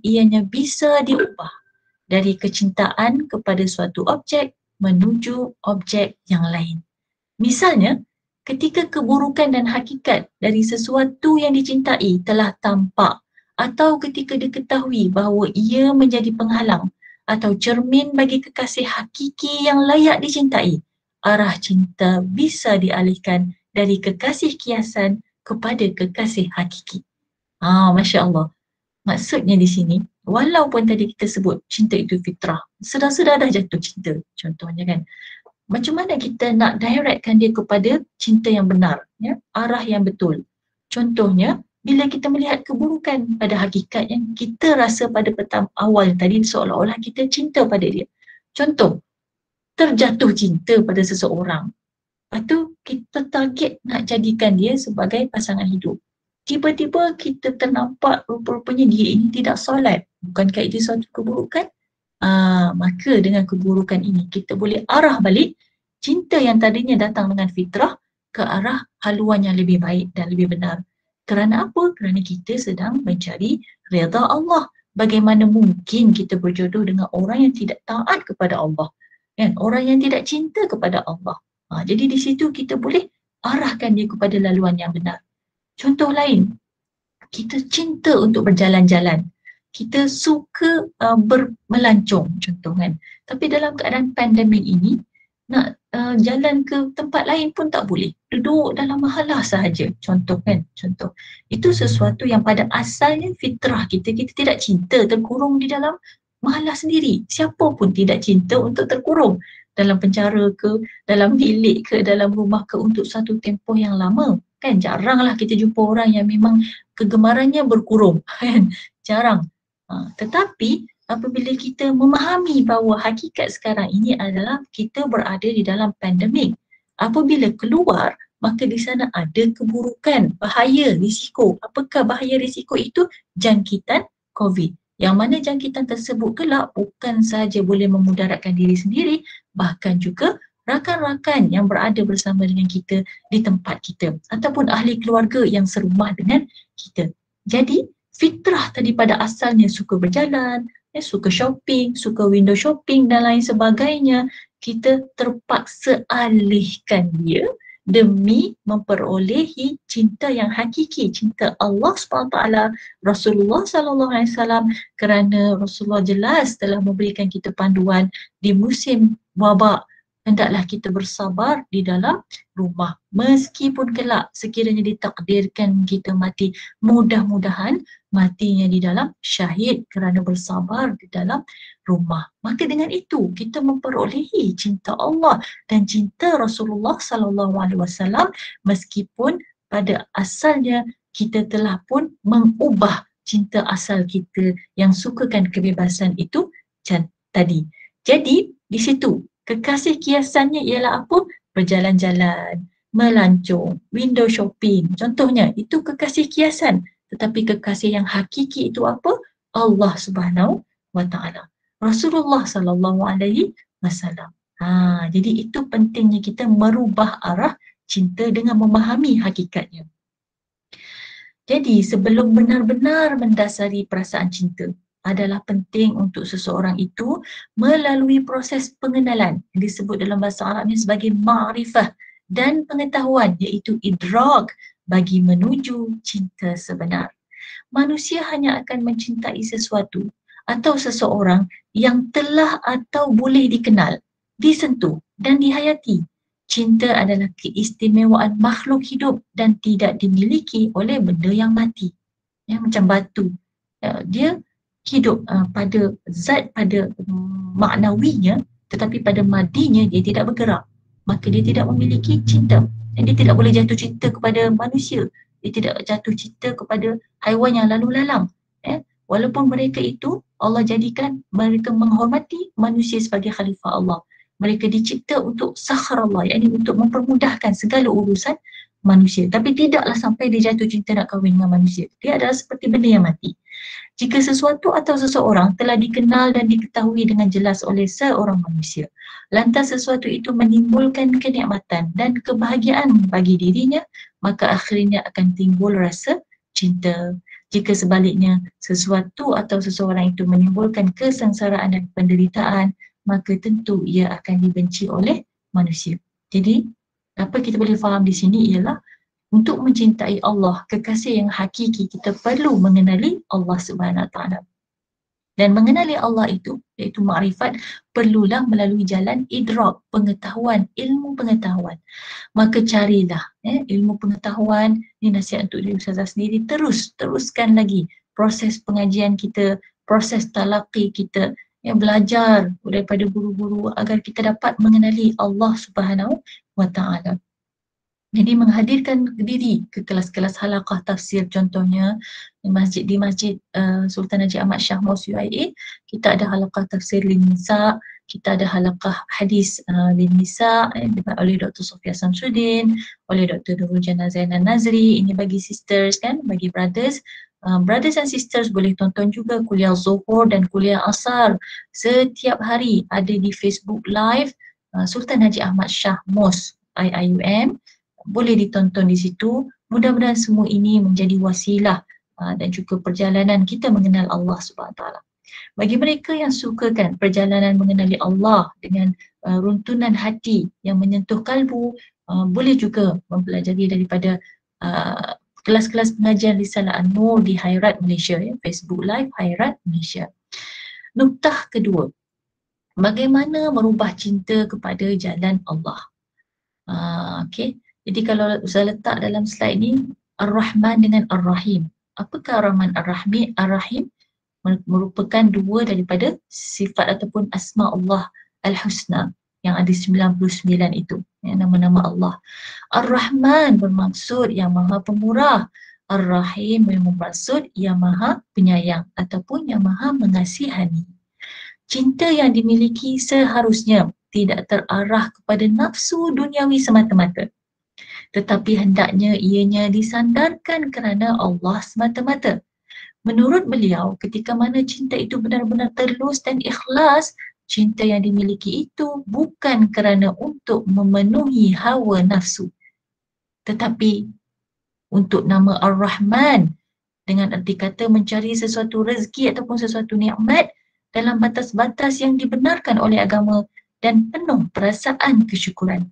ianya bisa diubah dari kecintaan kepada suatu objek menuju objek yang lain. Misalnya, ketika keburukan dan hakikat dari sesuatu yang dicintai telah tampak atau ketika diketahui bahawa ia menjadi penghalang atau cermin bagi kekasih hakiki yang layak dicintai, arah cinta bisa dialihkan dari kekasih kiasan kepada kekasih hakiki. Masya Allah. Maksudnya di sini, walaupun tadi kita sebut cinta itu fitrah, sedar-sedar dah jatuh cinta, contohnya kan. Macam mana kita nak directkan dia kepada cinta yang benar, ya, arah yang betul. Contohnya, bila kita melihat keburukan pada hakikat yang kita rasa pada awal tadi seolah-olah kita cinta pada dia. Contoh, terjatuh cinta pada seseorang. Lepas tu kita target nak jadikan dia sebagai pasangan hidup. Tiba-tiba kita ternampak rupa-rupanya dia ini tidak solat. Bukankah itu suatu keburukan? Maka dengan keburukan ini kita boleh arah balik cinta yang tadinya datang dengan fitrah ke arah haluan yang lebih baik dan lebih benar. Kerana apa? Kerana kita sedang mencari redha Allah. Bagaimana mungkin kita berjodoh dengan orang yang tidak taat kepada Allah? Kan? Orang yang tidak cinta kepada Allah. Jadi di situ kita boleh arahkan dia kepada laluan yang benar. Contoh lain, kita cinta untuk berjalan-jalan. Kita suka melancong, contoh kan. Tapi dalam keadaan pandemik ini, nak jalan ke tempat lain pun tak boleh. Duduk dalam mahalah sahaja, contoh kan. Contoh. Itu sesuatu yang pada asalnya fitrah kita tidak cinta terkurung di dalam mahalah sendiri. Siapa pun tidak cinta untuk terkurung dalam penjara ke, dalam bilik ke, dalam rumah ke untuk satu tempoh yang lama. Kan jaranglah kita jumpa orang yang memang kegemarannya berkurung. Kan? Jarang. Tetapi apabila kita memahami bahawa hakikat sekarang ini adalah kita berada di dalam pandemik. Apabila keluar, maka di sana ada keburukan, bahaya, risiko. Apakah bahaya risiko itu? Jangkitan COVID. Yang mana jangkitan tersebut kelak bukan sahaja boleh memudaratkan diri sendiri, bahkan juga rakan-rakan yang berada bersama dengan kita di tempat kita ataupun ahli keluarga yang serumah dengan kita. Jadi, fitrah tadi pada asalnya suka berjalan, suka shopping, suka window shopping dan lain sebagainya, kita terpaksa alihkan dia demi memperolehi cinta yang hakiki, cinta Allah SWT, Rasulullah SAW, kerana Rasulullah jelas telah memberikan kita panduan di musim wabak. Hendaklah kita bersabar di dalam rumah. Meskipun kelak sekiranya ditakdirkan kita mati, mudah-mudahan matinya di dalam syahid kerana bersabar di dalam rumah. Maka dengan itu kita memperolehi cinta Allah dan cinta Rasulullah SAW, meskipun pada asalnya kita telah pun mengubah cinta asal kita yang sukakan kebebasan itu tadi. Jadi di situ kekasih kiasannya ialah apa? Berjalan-jalan, melancong, window shopping. Contohnya, itu kekasih kiasan. Tetapi kekasih yang hakiki itu apa? Allah Subhanahu wa Ta'ala. Rasulullah Sallallahu Alaihi Wasallam. Jadi itu pentingnya kita merubah arah cinta dengan memahami hakikatnya. Jadi sebelum benar-benar mendasari perasaan cinta, adalah penting untuk seseorang itu melalui proses pengenalan yang disebut dalam bahasa Arabnya sebagai ma'rifah dan pengetahuan, iaitu idrak bagi menuju cinta sebenar. Manusia hanya akan mencintai sesuatu atau seseorang yang telah atau boleh dikenal, disentuh dan dihayati. Cinta adalah keistimewaan makhluk hidup dan tidak dimiliki oleh benda yang mati. Macam batu. Dia hidup pada zat, pada maknawinya, tetapi pada madinya dia tidak bergerak. Maka dia tidak memiliki cinta. Dan dia tidak boleh jatuh cinta kepada manusia. Dia tidak jatuh cinta kepada haiwan yang lalu lalang. Walaupun mereka itu, Allah jadikan mereka menghormati manusia sebagai khalifah Allah. Mereka dicipta untuk sakhar Allah, yakni untuk mempermudahkan segala urusan manusia. Tapi tidaklah sampai dia jatuh cinta nak kahwin dengan manusia. Dia adalah seperti benda yang mati. Jika sesuatu atau seseorang telah dikenal dan diketahui dengan jelas oleh seorang manusia, lantas sesuatu itu menimbulkan kenikmatan dan kebahagiaan bagi dirinya, maka akhirnya akan timbul rasa cinta. Jika sebaliknya sesuatu atau seseorang itu menimbulkan kesengsaraan dan penderitaan, maka tentu ia akan dibenci oleh manusia. Jadi apa kita boleh faham di sini ialah untuk mencintai Allah, kekasih yang hakiki, kita perlu mengenali Allah Subhanahu Wa Taala. Dan mengenali Allah itu, iaitu makrifat, perlulah melalui jalan idrak, pengetahuan, ilmu pengetahuan. Maka carilah ilmu pengetahuan, ini nasihat untuk diri Ustazah sendiri, teruskan lagi proses pengajian kita, proses talaqi kita, belajar daripada guru-guru agar kita dapat mengenali Allah Subhanahu Wa Taala. Jadi menghadirkan diri ke kelas-kelas halaqah tafsir, contohnya di masjid Sultan Haji Ahmad Shah Mos UIA, kita ada halaqah tafsir lin nisa, kita ada halaqah hadis lin nisa oleh Dr. Sofia Samsudin, oleh Dr. Nurul Jannah Zainal Nazri. Ini bagi sisters kan, bagi brothers. Brothers and sisters boleh tonton juga kuliah Zuhur dan kuliah Asar setiap hari ada di Facebook Live Sultan Haji Ahmad Shah Mos IIUM. Boleh ditonton di situ. Mudah-mudahan semua ini menjadi wasilah dan juga perjalanan kita mengenal Allah Subhanahu Taala. Bagi mereka yang sukakan perjalanan mengenali Allah dengan runtunan hati yang menyentuh kalbu, boleh juga mempelajari daripada kelas-kelas pengajian Risalah An-Nur di Hairat Malaysia, Facebook Live Hairat Malaysia. Nuktah kedua, bagaimana merubah cinta kepada jalan Allah. Okey. Jadi kalau saya letak dalam slide ni, Ar-Rahman dengan Ar-Rahim. Apakah Ar-Rahman Ar-Rahim? Merupakan dua daripada sifat ataupun asma Allah Al-Husna yang ada 99 itu, nama-nama Allah. Ar-Rahman bermaksud yang maha pemurah. Ar-Rahim bermaksud yang maha penyayang ataupun yang maha mengasihani. Cinta yang dimiliki seharusnya tidak terarah kepada nafsu duniawi semata-mata, tetapi hendaknya ianya disandarkan kerana Allah semata-mata. Menurut beliau, ketika mana cinta itu benar-benar tulus dan ikhlas, cinta yang dimiliki itu bukan kerana untuk memenuhi hawa nafsu, tetapi untuk nama Ar-Rahman, dengan erti kata mencari sesuatu rezeki ataupun sesuatu nikmat dalam batas-batas yang dibenarkan oleh agama dan penuh perasaan kesyukuran.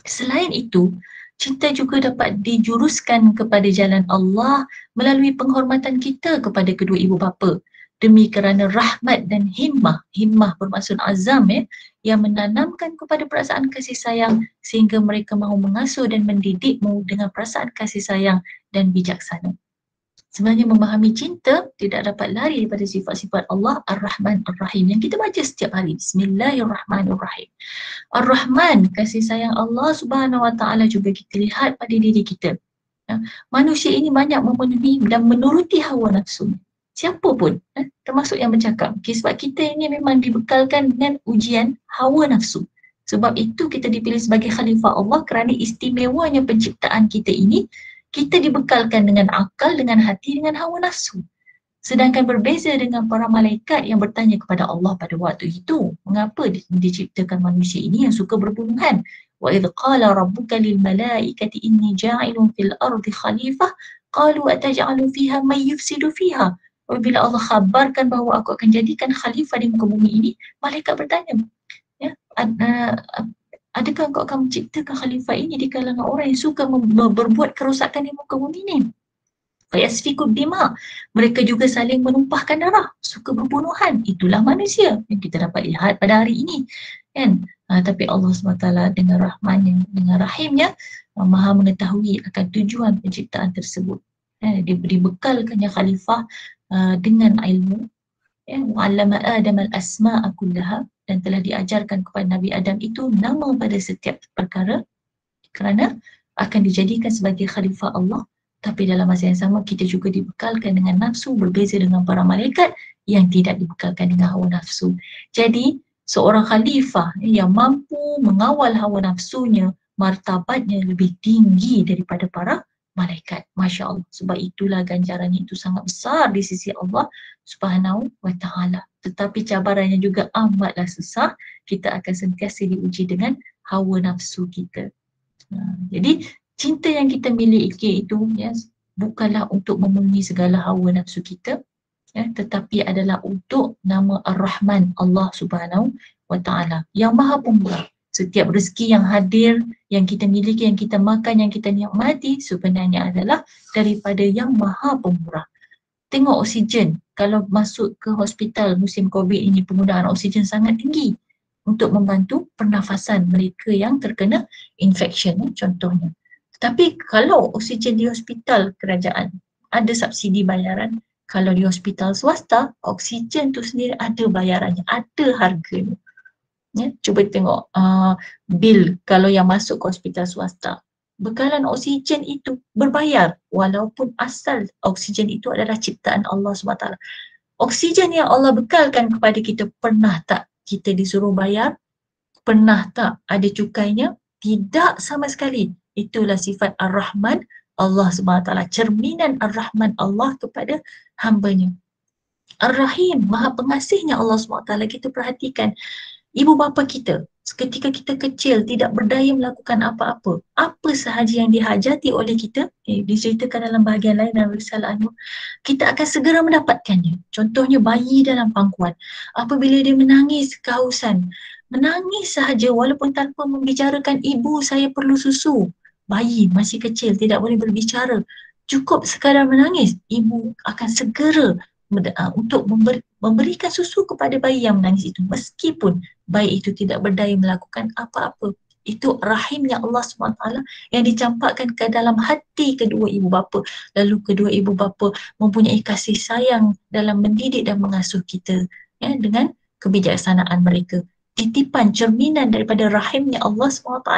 Selain itu, cinta juga dapat dijuruskan kepada jalan Allah melalui penghormatan kita kepada kedua ibu bapa demi kerana rahmat dan himmah. Himmah bermaksud azam yang menanamkan kepada perasaan kasih sayang sehingga mereka mahu mengasuh dan mendidikmu dengan perasaan kasih sayang dan bijaksana. Sebenarnya memahami cinta tidak dapat lari daripada sifat-sifat Allah Ar-Rahman Ar-Rahim yang kita baca setiap hari. Bismillahirrahmanirrahim. Ar-Rahman, kasih sayang Allah Subhanahu Wa Taala juga kita lihat pada diri kita. Manusia ini banyak memenuhi dan menuruti hawa nafsu. Siapa pun, termasuk yang bercakap. Sebab kita ini memang dibekalkan dengan ujian hawa nafsu. Sebab itu kita dipilih sebagai khalifah Allah kerana istimewanya penciptaan kita ini, kita dibekalkan dengan akal, dengan hati, dengan hawa nafsu. Sedangkan berbeza dengan para malaikat yang bertanya kepada Allah pada waktu itu, mengapa diciptakan manusia ini yang suka berbunuhan? Wa idh qala rabbuka lil malaikati inni ja'ilun fil ardi khalifah qalu ataj'alu fiha may yufsidu fiha. Apabila Allah khabarkan bahawa aku akan jadikan khalifah di muka bumi ini, malaikat bertanya, adakah engkau akan menciptakan khalifah ini di kalangan orang yang suka berbuat kerosakan di muka bumi ini? Fayasfikud dima. Mereka juga saling menumpahkan darah, suka berbunuhan. Itulah manusia yang kita dapat lihat pada hari ini. Kan? Tapi Allah SWT dengan rahmannya, dengan rahimnya, maha mengetahui akan tujuan penciptaan tersebut. Dibekalkannya khalifah dengan ilmu. Wa'allama Adam al-asma'a kullaha, dan telah diajarkan kepada Nabi Adam itu nama pada setiap perkara kerana akan dijadikan sebagai khalifah Allah. Tapi dalam masa yang sama kita juga dibekalkan dengan nafsu, berbeza dengan para malaikat yang tidak dibekalkan dengan hawa nafsu. Jadi seorang khalifah yang mampu mengawal hawa nafsunya, martabatnya lebih tinggi daripada para malaikat. Masya Allah. Sebab itulah ganjarannya itu sangat besar di sisi Allah Subhanahu Wa Taala. Tetapi cabarannya juga amatlah susah. Kita akan sentiasa diuji dengan hawa nafsu kita. Jadi cinta yang kita miliki itu bukanlah untuk memenuhi segala hawa nafsu kita, ya, tetapi adalah untuk nama Ar-Rahman, Allah Subhanahu wa Ta'ala yang Maha Pemurah. Setiap rezeki yang hadir, yang kita miliki, yang kita makan, yang kita nikmati sebenarnya adalah daripada yang Maha Pemurah. Tengok oksigen, kalau masuk ke hospital musim COVID ini, penggunaan oksigen sangat tinggi untuk membantu pernafasan mereka yang terkena infection, contohnya. Tapi kalau oksigen di hospital kerajaan, ada subsidi bayaran. Kalau di hospital swasta, oksigen tu sendiri ada bayarannya, ada harganya. Ya, cuba tengok bil kalau yang masuk ke hospital swasta. Bekalan oksigen itu berbayar walaupun asal oksigen itu adalah ciptaan Allah SWT. Oksigen yang Allah bekalkan kepada kita, pernah tak kita disuruh bayar? Pernah tak ada cukainya? Tidak sama sekali. Itulah sifat Ar-Rahman Allah SWT, cerminan Ar-Rahman Allah kepada hambanya. Ar-Rahim, Maha Pengasihnya Allah SWT. Kita perhatikan ibu bapa kita, ketika kita kecil tidak berdaya melakukan apa-apa, apa sahaja yang dihajati oleh kita, diceritakan dalam bahagian lain dalam risalah An-Nur, kita akan segera mendapatkannya. Contohnya bayi dalam pangkuan, apabila dia menangis kehausan, menangis sahaja walaupun tanpa membicarakan, ibu saya perlu susu. Bayi masih kecil, tidak boleh berbicara, cukup sekadar menangis, ibu akan segera untuk memberikan susu kepada bayi yang menangis itu, meskipun bayi itu tidak berdaya melakukan apa-apa. Itu rahimnya Allah SWT yang dicampakkan ke dalam hati kedua ibu bapa. Lalu kedua ibu bapa mempunyai kasih sayang dalam mendidik dan mengasuh kita, ya, dengan kebijaksanaan mereka. Titipan cerminan daripada rahimnya Allah SWT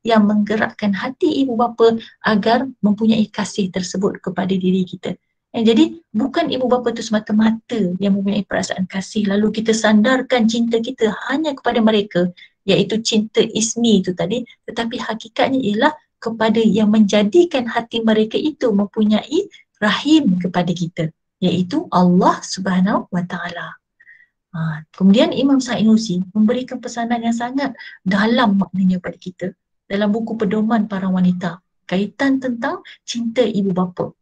yang menggerakkan hati ibu bapa agar mempunyai kasih tersebut kepada diri kita. Jadi bukan ibu bapa itu semata-mata yang mempunyai perasaan kasih lalu kita sandarkan cinta kita hanya kepada mereka, iaitu cinta ismi itu tadi, tetapi hakikatnya ialah kepada yang menjadikan hati mereka itu mempunyai rahim kepada kita, iaitu Allah Subhanahu wa Ta'ala. Kemudian Imam Sainusi memberikan pesanan yang sangat dalam maknanya pada kita dalam buku Pedoman Para Wanita kaitan tentang cinta ibu bapa.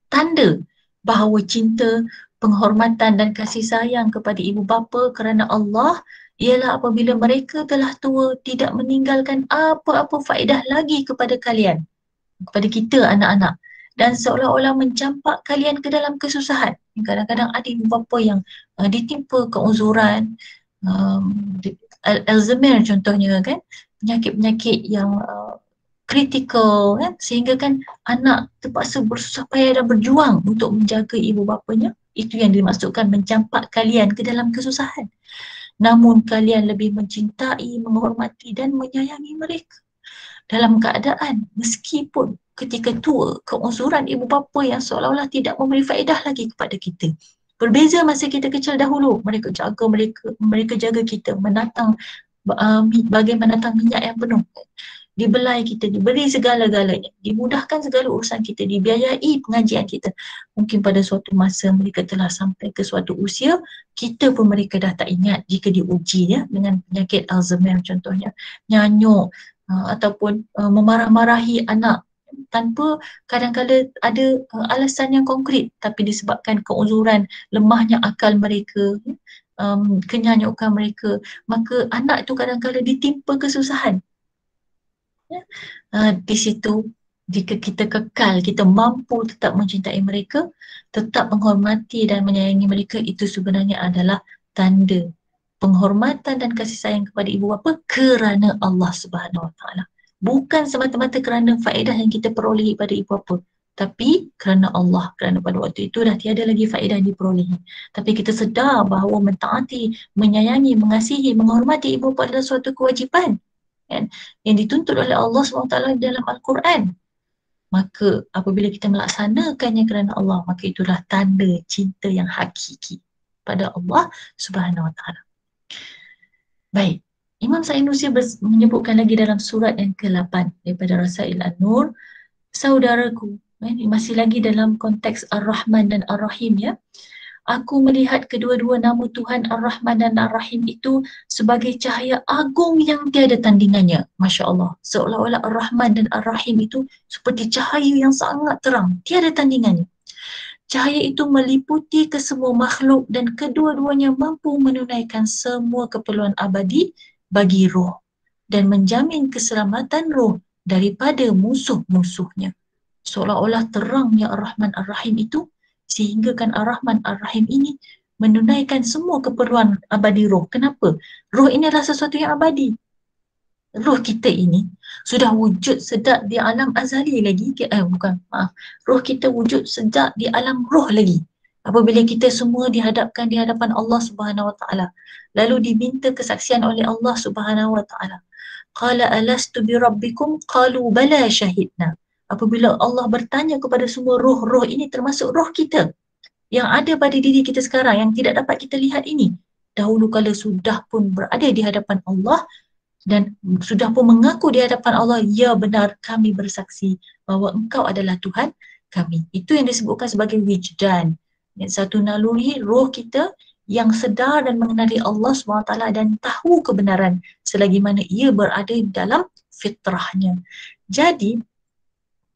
Tanda bahawa cinta, penghormatan dan kasih sayang kepada ibu bapa kerana Allah ialah apabila mereka telah tua tidak meninggalkan apa-apa faedah lagi kepada kalian, kepada kita anak-anak, dan seolah-olah mencampak kalian ke dalam kesusahan. Kadang-kadang ada ibu bapa yang ditimpa keuzuran, Alzheimer contohnya, kan, penyakit-penyakit yang kritikal, kan, sehingga kan anak terpaksa bersusah payah dan berjuang untuk menjaga ibu bapanya. Itu yang dimaksudkan mencampak kalian ke dalam kesusahan. Namun kalian lebih mencintai, menghormati dan menyayangi mereka dalam keadaan meskipun ketika tua keuzuran ibu bapa yang seolah-olah tidak memberi faedah lagi kepada kita. Berbeza masa kita kecil dahulu, mereka jaga kita, menatang bagai menatang minyak yang penuh. Dibelai kita, diberi segala-galanya, dimudahkan segala urusan kita, dibiayai pengajian kita. Mungkin pada suatu masa mereka telah sampai ke suatu usia, kita pun mereka dah tak ingat jika diuji, ya, dengan penyakit Alzheimer contohnya, nyanyuk ataupun memarah-marahi anak tanpa kadang-kadang ada alasan yang konkret, tapi disebabkan keuzuran, lemahnya akal mereka, kenyanyukan mereka, maka anak itu kadang-kadang ditimpa kesusahan. Di situ jika kita kekal, kita mampu tetap mencintai mereka, tetap menghormati dan menyayangi mereka, itu sebenarnya adalah tanda penghormatan dan kasih sayang kepada ibu bapa kerana Allah Subhanahu Wa Taala. Bukan semata-mata kerana faedah yang kita perolehi pada ibu bapa, tapi kerana Allah, kerana pada waktu itu dah tiada lagi faedah yang diperolehi. Tapi kita sedar bahawa mentaati, menyayangi, mengasihi, menghormati ibu bapa adalah suatu kewajipan, kan, yang dituntut oleh Allah SWT dalam Al-Quran. Maka apabila kita melaksanakannya kerana Allah, maka itulah tanda cinta yang hakiki pada Allah Subhanahu Wa Taala. Baik, Imam Sainusi menyebutkan lagi dalam surat yang ke-8 daripada Rasail An-Nur, saudaraku, masih lagi dalam konteks Ar-Rahman dan Ar-Rahim, ya. Aku melihat kedua-dua nama Tuhan Ar-Rahman dan Ar-Rahim itu sebagai cahaya agung yang tiada tandingannya. Masya Allah. Seolah-olah Ar-Rahman dan Ar-Rahim itu seperti cahaya yang sangat terang. Tiada tandingannya. Cahaya itu meliputi kesemua makhluk dan kedua-duanya mampu menunaikan semua keperluan abadi bagi roh dan menjamin keselamatan roh daripada musuh-musuhnya. Seolah-olah terangnya Ar-Rahman Ar-Rahim itu sehinggakan Ar-Rahman Ar-Rahim ini menunaikan semua keperluan abadi roh. Kenapa? Roh ini adalah sesuatu yang abadi. Roh kita ini sudah wujud sejak di alam azali lagi. Roh kita wujud sejak di alam roh lagi. Apabila kita semua dihadapkan di hadapan Allah Subhanahu Wa Taala, lalu diminta kesaksian oleh Allah Subhanahu Wa Taala. Qala alastu bi rabbikum qalu bala syahidna. Apabila Allah bertanya kepada semua roh-roh ini termasuk roh kita yang ada pada diri kita sekarang yang tidak dapat kita lihat ini, dahulu kala sudah pun berada di hadapan Allah dan sudah pun mengaku di hadapan Allah, ya benar kami bersaksi bahawa engkau adalah Tuhan kami. Itu yang disebutkan sebagai wijdan. Satu naluri roh kita yang sedar dan mengenali Allah SWT dan tahu kebenaran selagi mana ia berada dalam fitrahnya. Jadi,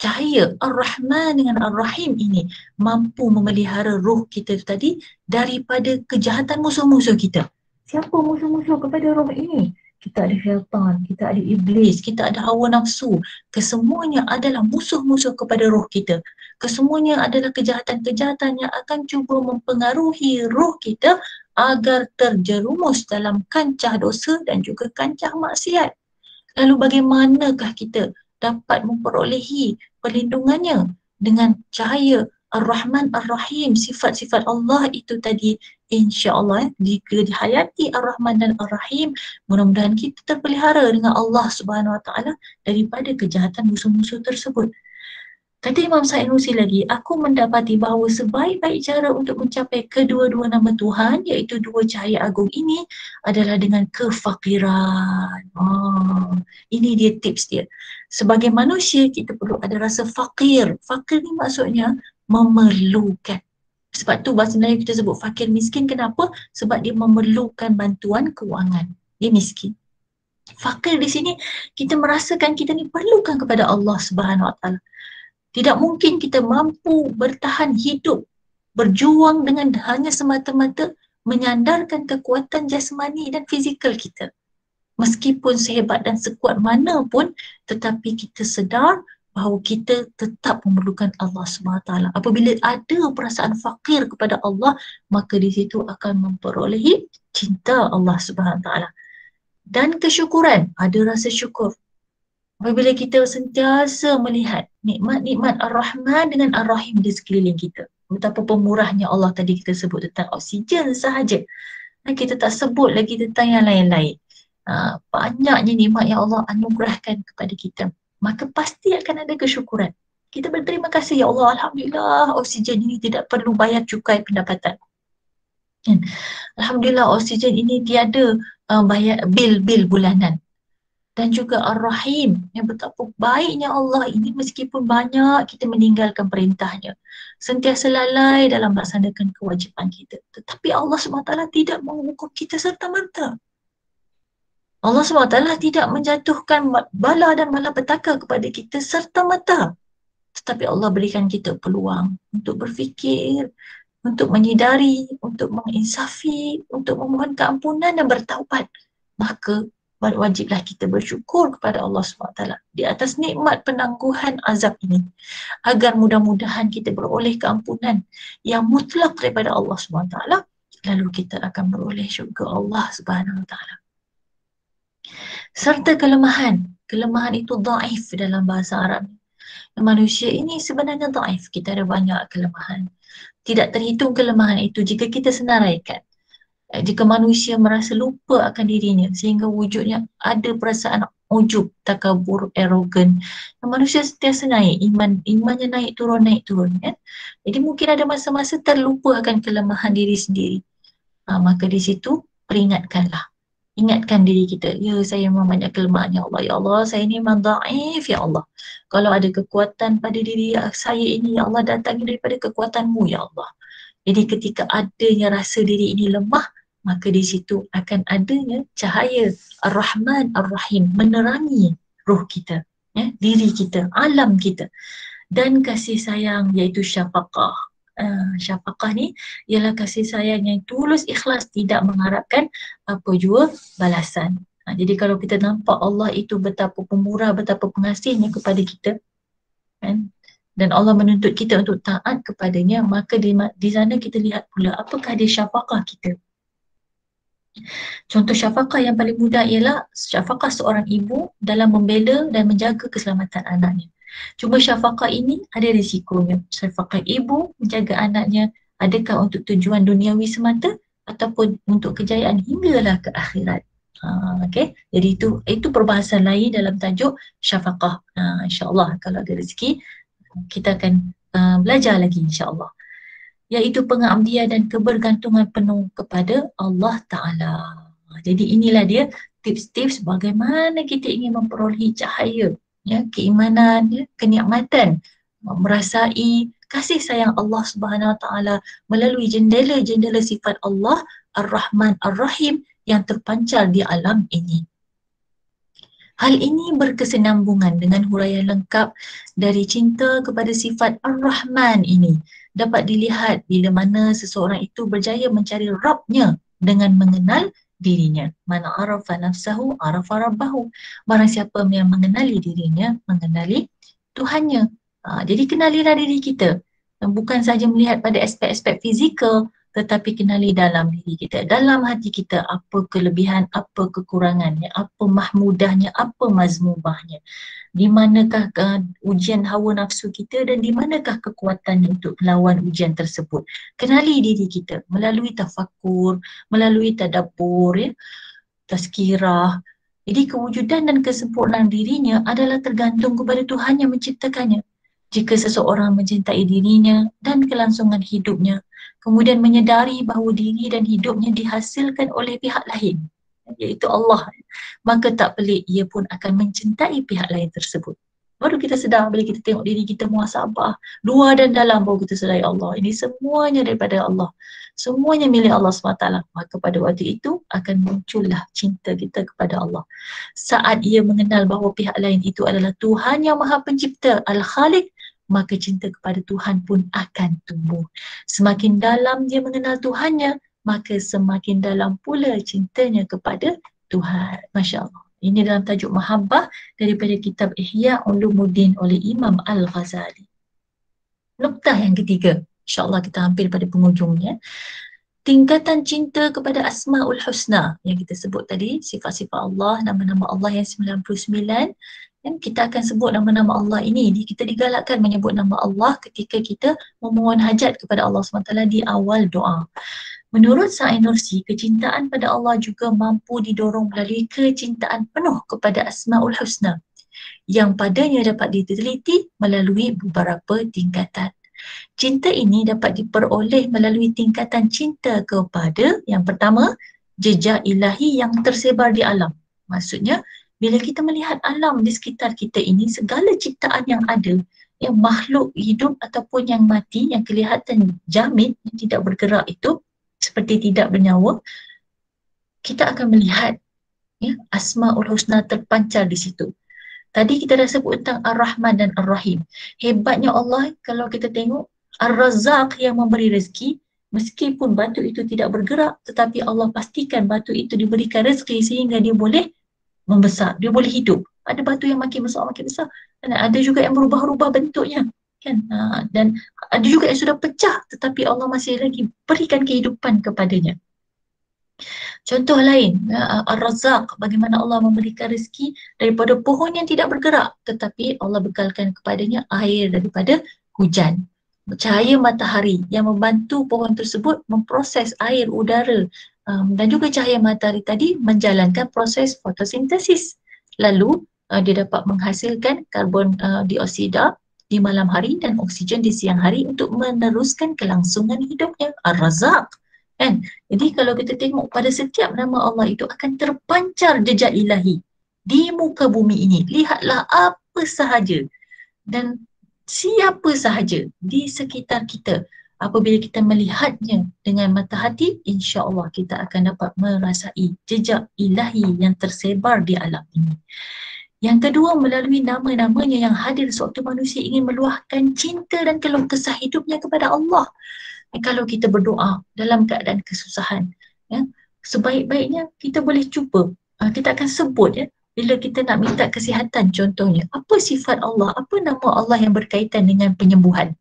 cahaya Ar-Rahman dengan Ar-Rahim ini mampu memelihara roh kita tadi daripada kejahatan musuh-musuh kita. Siapa musuh-musuh kepada roh ini? Kita ada syaitan, kita ada iblis, kita ada hawa nafsu. Kesemuanya adalah musuh-musuh kepada roh kita. Kesemuanya adalah kejahatan-kejahatan yang akan cuba mempengaruhi roh kita agar terjerumus dalam kancah dosa dan juga kancah maksiat. Lalu bagaimanakah kita dapat memperolehi perlindungannya dengan cahaya Ar-Rahman Ar-Rahim, sifat-sifat Allah itu tadi, insya-Allah jika dihayati Ar-Rahman dan Ar-Rahim, mudah-mudahan kita terpelihara dengan Allah Subhanahu Wa Taala daripada kejahatan musuh-musuh tersebut. Kata Imam Sa'id Nursi lagi, aku mendapati bahawa sebaik-baik cara untuk mencapai kedua-dua nama Tuhan, iaitu dua cahaya agung ini, adalah dengan kefakiran. Ini dia tips dia. Sebagai manusia, kita perlu ada rasa fakir. Fakir ni maksudnya memerlukan. Sebab tu bahasa Melayu kita sebut fakir miskin. Kenapa? Sebab dia memerlukan bantuan kewangan. Dia miskin. Fakir di sini, kita merasakan kita ni perlukan kepada Allah Subhanahu Wa Taala. Tidak mungkin kita mampu bertahan hidup, berjuang dengan hanya semata-mata menyandarkan kekuatan jasmani dan fizikal kita. Meskipun sehebat dan sekuat mana pun, tetapi kita sedar bahawa kita tetap memerlukan Allah SWT. Apabila ada perasaan fakir kepada Allah, maka di situ akan memperolehi cinta Allah SWT. Dan kesyukuran, ada rasa syukur. Apabila kita sentiasa melihat nikmat-nikmat Ar-Rahman dengan Ar-Rahim di sekeliling kita. Betapa pemurahnya Allah tadi kita sebut tentang oksigen sahaja. Dan kita tak sebut lagi tentang yang lain-lain. Banyaknya nikmat yang Allah anugerahkan kepada kita. Maka pasti akan ada kesyukuran. Kita berterima kasih, ya Allah, Alhamdulillah oksigen ini tidak perlu bayar cukai pendapatan. Alhamdulillah oksigen ini tiada bayar bil-bil bulanan. Dan juga Ar-Rahim, yang betapa baiknya Allah ini meskipun banyak kita meninggalkan perintahnya. Sentiasa lalai dalam melaksanakan kewajipan kita. Tetapi Allah SWT tidak menghukum kita serta-merta. Allah SWT tidak menjatuhkan bala dan malapetaka kepada kita serta-merta. Tetapi Allah berikan kita peluang untuk berfikir, untuk menyedari, untuk menginsafi, untuk memohon keampunan dan bertaubat. Maka wajiblah kita bersyukur kepada Allah SWT di atas nikmat penangguhan azab ini, agar mudah-mudahan kita beroleh keampunan yang mutlak daripada Allah SWT, lalu kita akan beroleh syurga Allah SWT. Serta kelemahan itu dhaif dalam bahasa Arab. Manusia ini sebenarnya dhaif, kita ada banyak kelemahan. Tidak terhitung kelemahan itu jika kita senaraikan. Jika manusia merasa lupa akan dirinya sehingga wujudnya ada perasaan ujub, takabur, arogan, manusia sentiasa naik, imannya naik turun kan? Jadi mungkin ada masa-masa terlupa akan kelemahan diri sendiri. Maka di situ peringatkanlah, ingatkan diri kita, ya saya memang banyak kelemahan, ya Allah, ya Allah, saya ni memang dhaif, ya Allah. Kalau ada kekuatan pada diri saya ini, ya Allah, datangi daripada kekuatan-Mu, ya Allah. Jadi ketika adanya rasa diri ini lemah, maka di situ akan adanya cahaya Ar-Rahman Ar-Rahim menerangi ruh kita, ya, diri kita, alam kita. Dan kasih sayang iaitu syafaqah. Syafaqah ni ialah kasih sayang yang tulus ikhlas, tidak mengharapkan apa jua balasan. Jadi kalau kita nampak Allah itu betapa pemurah, betapa pengasihnya kepada kita, kan? Dan Allah menuntut kita untuk taat kepadanya, maka di sana kita lihat pula apakah dia syafaqah kita. Contoh syafaqah yang paling mudah ialah syafaqah seorang ibu dalam membela dan menjaga keselamatan anaknya. Cuma syafaqah ini ada risikonya. Syafaqah ibu menjaga anaknya adakah untuk tujuan duniawi semata ataupun untuk kejayaan hinggalah ke akhirat. Okay. Jadi itu perbahasan lain dalam tajuk syafaqah. InsyaAllah kalau ada rezeki kita akan belajar lagi insyaAllah. Iaitu pengabdian dan kebergantungan penuh kepada Allah Ta'ala. Jadi inilah dia tips-tips bagaimana kita ingin memperolehi cahaya, ya, keimanan, ya, kenikmatan, merasai kasih sayang Allah Subhanahu Wa Ta'ala melalui jendela-jendela sifat Allah Ar-Rahman Ar-Rahim yang terpancar di alam ini. Hal ini berkesinambungan dengan huraian lengkap dari cinta kepada sifat Ar-Rahman ini. Dapat dilihat bila mana seseorang itu berjaya mencari Rabbnya dengan mengenal dirinya. Mana arafa nafsahu, arafa rabbahu. Barang siapa yang mengenali dirinya, mengenali Tuhannya. Jadi kenalilah diri kita. Bukan saja melihat pada aspek-aspek fizikal, tetapi kenali dalam diri kita, dalam hati kita, apa kelebihan, apa kekurangannya, apa mahmudahnya, apa mazmubahnya, di manakah ujian hawa nafsu kita dan di manakah kekuatannya untuk melawan ujian tersebut. Kenali diri kita melalui tafakur, melalui tadabbur, ya, tazkirah. Jadi kewujudan dan kesempurnaan dirinya adalah tergantung kepada Tuhan yang menciptakannya. Jika seseorang mencintai dirinya dan kelangsungan hidupnya, kemudian menyedari bahawa diri dan hidupnya dihasilkan oleh pihak lain, iaitu Allah, maka tak pelik ia pun akan mencintai pihak lain tersebut. Baru kita sedar bila kita tengok diri kita muhasabah, luar dan dalam, baru kita sedar, ya Allah, ini semuanya daripada Allah. Semuanya milik Allah SWT. Maka pada waktu itu akan muncullah cinta kita kepada Allah. Saat ia mengenal bahawa pihak lain itu adalah Tuhan yang Maha Pencipta, Al-Khaliq, maka cinta kepada Tuhan pun akan tumbuh. Semakin dalam dia mengenal Tuhannya, maka semakin dalam pula cintanya kepada Tuhan. Masya Allah. Ini dalam tajuk Mahabbah daripada kitab Ihya Ulumuddin oleh Imam Al-Ghazali. Nuktah yang ketiga, insyaAllah kita hampir pada penghujungnya. Tingkatan cinta kepada Asma'ul Husna yang kita sebut tadi, sifat-sifat Allah, nama-nama Allah yang 99. Dan kita akan sebut nama-nama Allah ini. Kita digalakkan menyebut nama Allah ketika kita memohon hajat kepada Allah SWT di awal doa. Menurut Sa'id Nursi, kecintaan pada Allah juga mampu didorong melalui kecintaan penuh kepada Asma'ul Husna yang padanya dapat diteliti melalui beberapa tingkatan. Cinta ini dapat diperoleh melalui tingkatan cinta kepada, yang pertama, jejak ilahi yang tersebar di alam. Maksudnya, bila kita melihat alam di sekitar kita ini, segala ciptaan yang ada, yang makhluk hidup ataupun yang mati, yang kelihatan jamid, yang tidak bergerak itu, seperti tidak bernyawa, kita akan melihat, ya, Asma'ul Husna terpancar di situ. Tadi kita dah sebut tentang Ar-Rahman dan Ar-Rahim. Hebatnya Allah, kalau kita tengok, Ar-Razzaq yang memberi rezeki, meskipun batu itu tidak bergerak, tetapi Allah pastikan batu itu diberikan rezeki sehingga dia boleh membesar, dia boleh hidup. Ada batu yang makin besar, dan ada juga yang berubah-ubah bentuknya, kan? Dan ada juga yang sudah pecah, tetapi Allah masih lagi berikan kehidupan kepadanya. Contoh lain, Ar-Razzaq, bagaimana Allah memberikan rezeki daripada pohon yang tidak bergerak, tetapi Allah bekalkan kepadanya air daripada hujan. Cahaya matahari yang membantu pohon tersebut memproses air, udara, dan juga cahaya matahari tadi menjalankan proses fotosintesis. Lalu dia dapat menghasilkan karbon dioksida di malam hari dan oksigen di siang hari untuk meneruskan kelangsungan hidupnya. Ar-Razzaq, kan? Jadi kalau kita tengok pada setiap nama Allah itu akan terpancar jejak ilahi di muka bumi ini. Lihatlah apa sahaja dan siapa sahaja di sekitar kita Apabila kita melihatnya dengan mata hati, insya-Allah kita akan dapat merasai jejak ilahi yang tersebar di alam ini. Yang kedua, melalui nama-namanya yang hadir sewaktu manusia ingin meluahkan cinta dan keluh kesah hidupnya kepada Allah. Kalau kita berdoa dalam keadaan kesusahan, ya, sebaik-baiknya kita boleh cuba, kita akan sebut, ya, bila kita nak minta kesihatan contohnya, apa sifat Allah, apa nama Allah yang berkaitan dengan penyembuhan?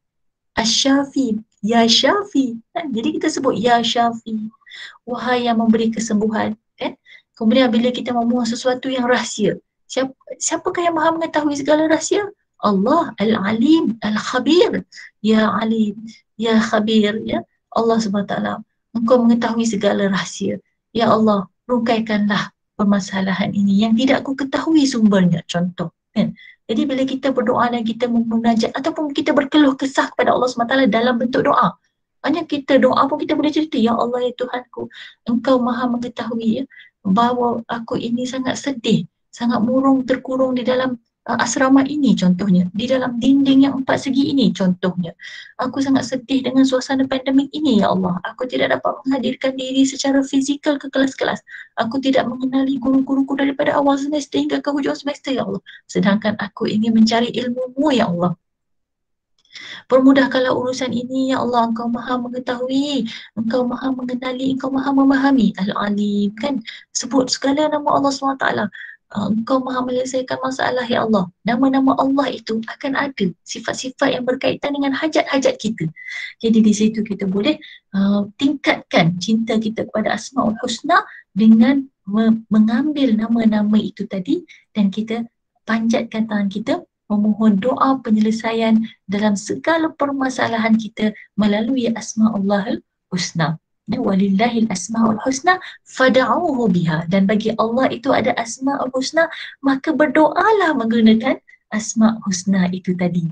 Asy-Syafi, Ya Syafi. Jadi kita sebut Ya Syafi, wahai yang memberi kesembuhan. Kemudian bila kita memohon sesuatu yang rahsia, siapakah yang maha mengetahui segala rahsia? Allah Al-Alim Al-Khabir. Ya Alim, Ya Khabir, ya Allah SWT, Engkau mengetahui segala rahsia. Ya Allah, rungkaikanlah permasalahan ini yang tidak aku ketahui sumbernya, contoh, kan? Jadi bila kita berdoa dan kita memunajat ataupun kita berkeluh kesah kepada Allah SWT dalam bentuk doa, hanya kita doa pun kita boleh cerita, Ya Allah, ya Tuhanku, Engkau maha mengetahui, ya, bahawa aku ini sangat sedih, sangat murung terkurung di dalam asrama ini contohnya, di dalam dinding yang 4 segi ini contohnya. Aku sangat sedih dengan suasana pandemik ini, Ya Allah. Aku tidak dapat menghadirkan diri secara fizikal ke kelas-kelas. Aku tidak mengenali guru-guruku daripada awal semester hingga ke hujung semester, Ya Allah. Sedangkan aku ingin mencari ilmu-Mu, Ya Allah. Permudahkanlah urusan ini, Ya Allah. Engkau maha mengetahui, Engkau maha mengenali, Engkau maha memahami. Al-Alim, kan? Sebut segala nama Allah SWT. Engkau maha menyelesaikan masalah, Ya Allah. Nama-nama Allah itu akan ada sifat-sifat yang berkaitan dengan hajat-hajat kita. Jadi di situ kita boleh tingkatkan cinta kita kepada Asmaul Husna dengan mengambil nama-nama itu tadi dan kita panjatkan tangan kita memohon doa penyelesaian dalam segala permasalahan kita melalui Asma'ullahul Husna. Walillahil asma'ul husna fad'uhu biha. Dan bagi Allah itu ada asma'ul husna, maka berdoalah menggunakan asma' husna itu tadi.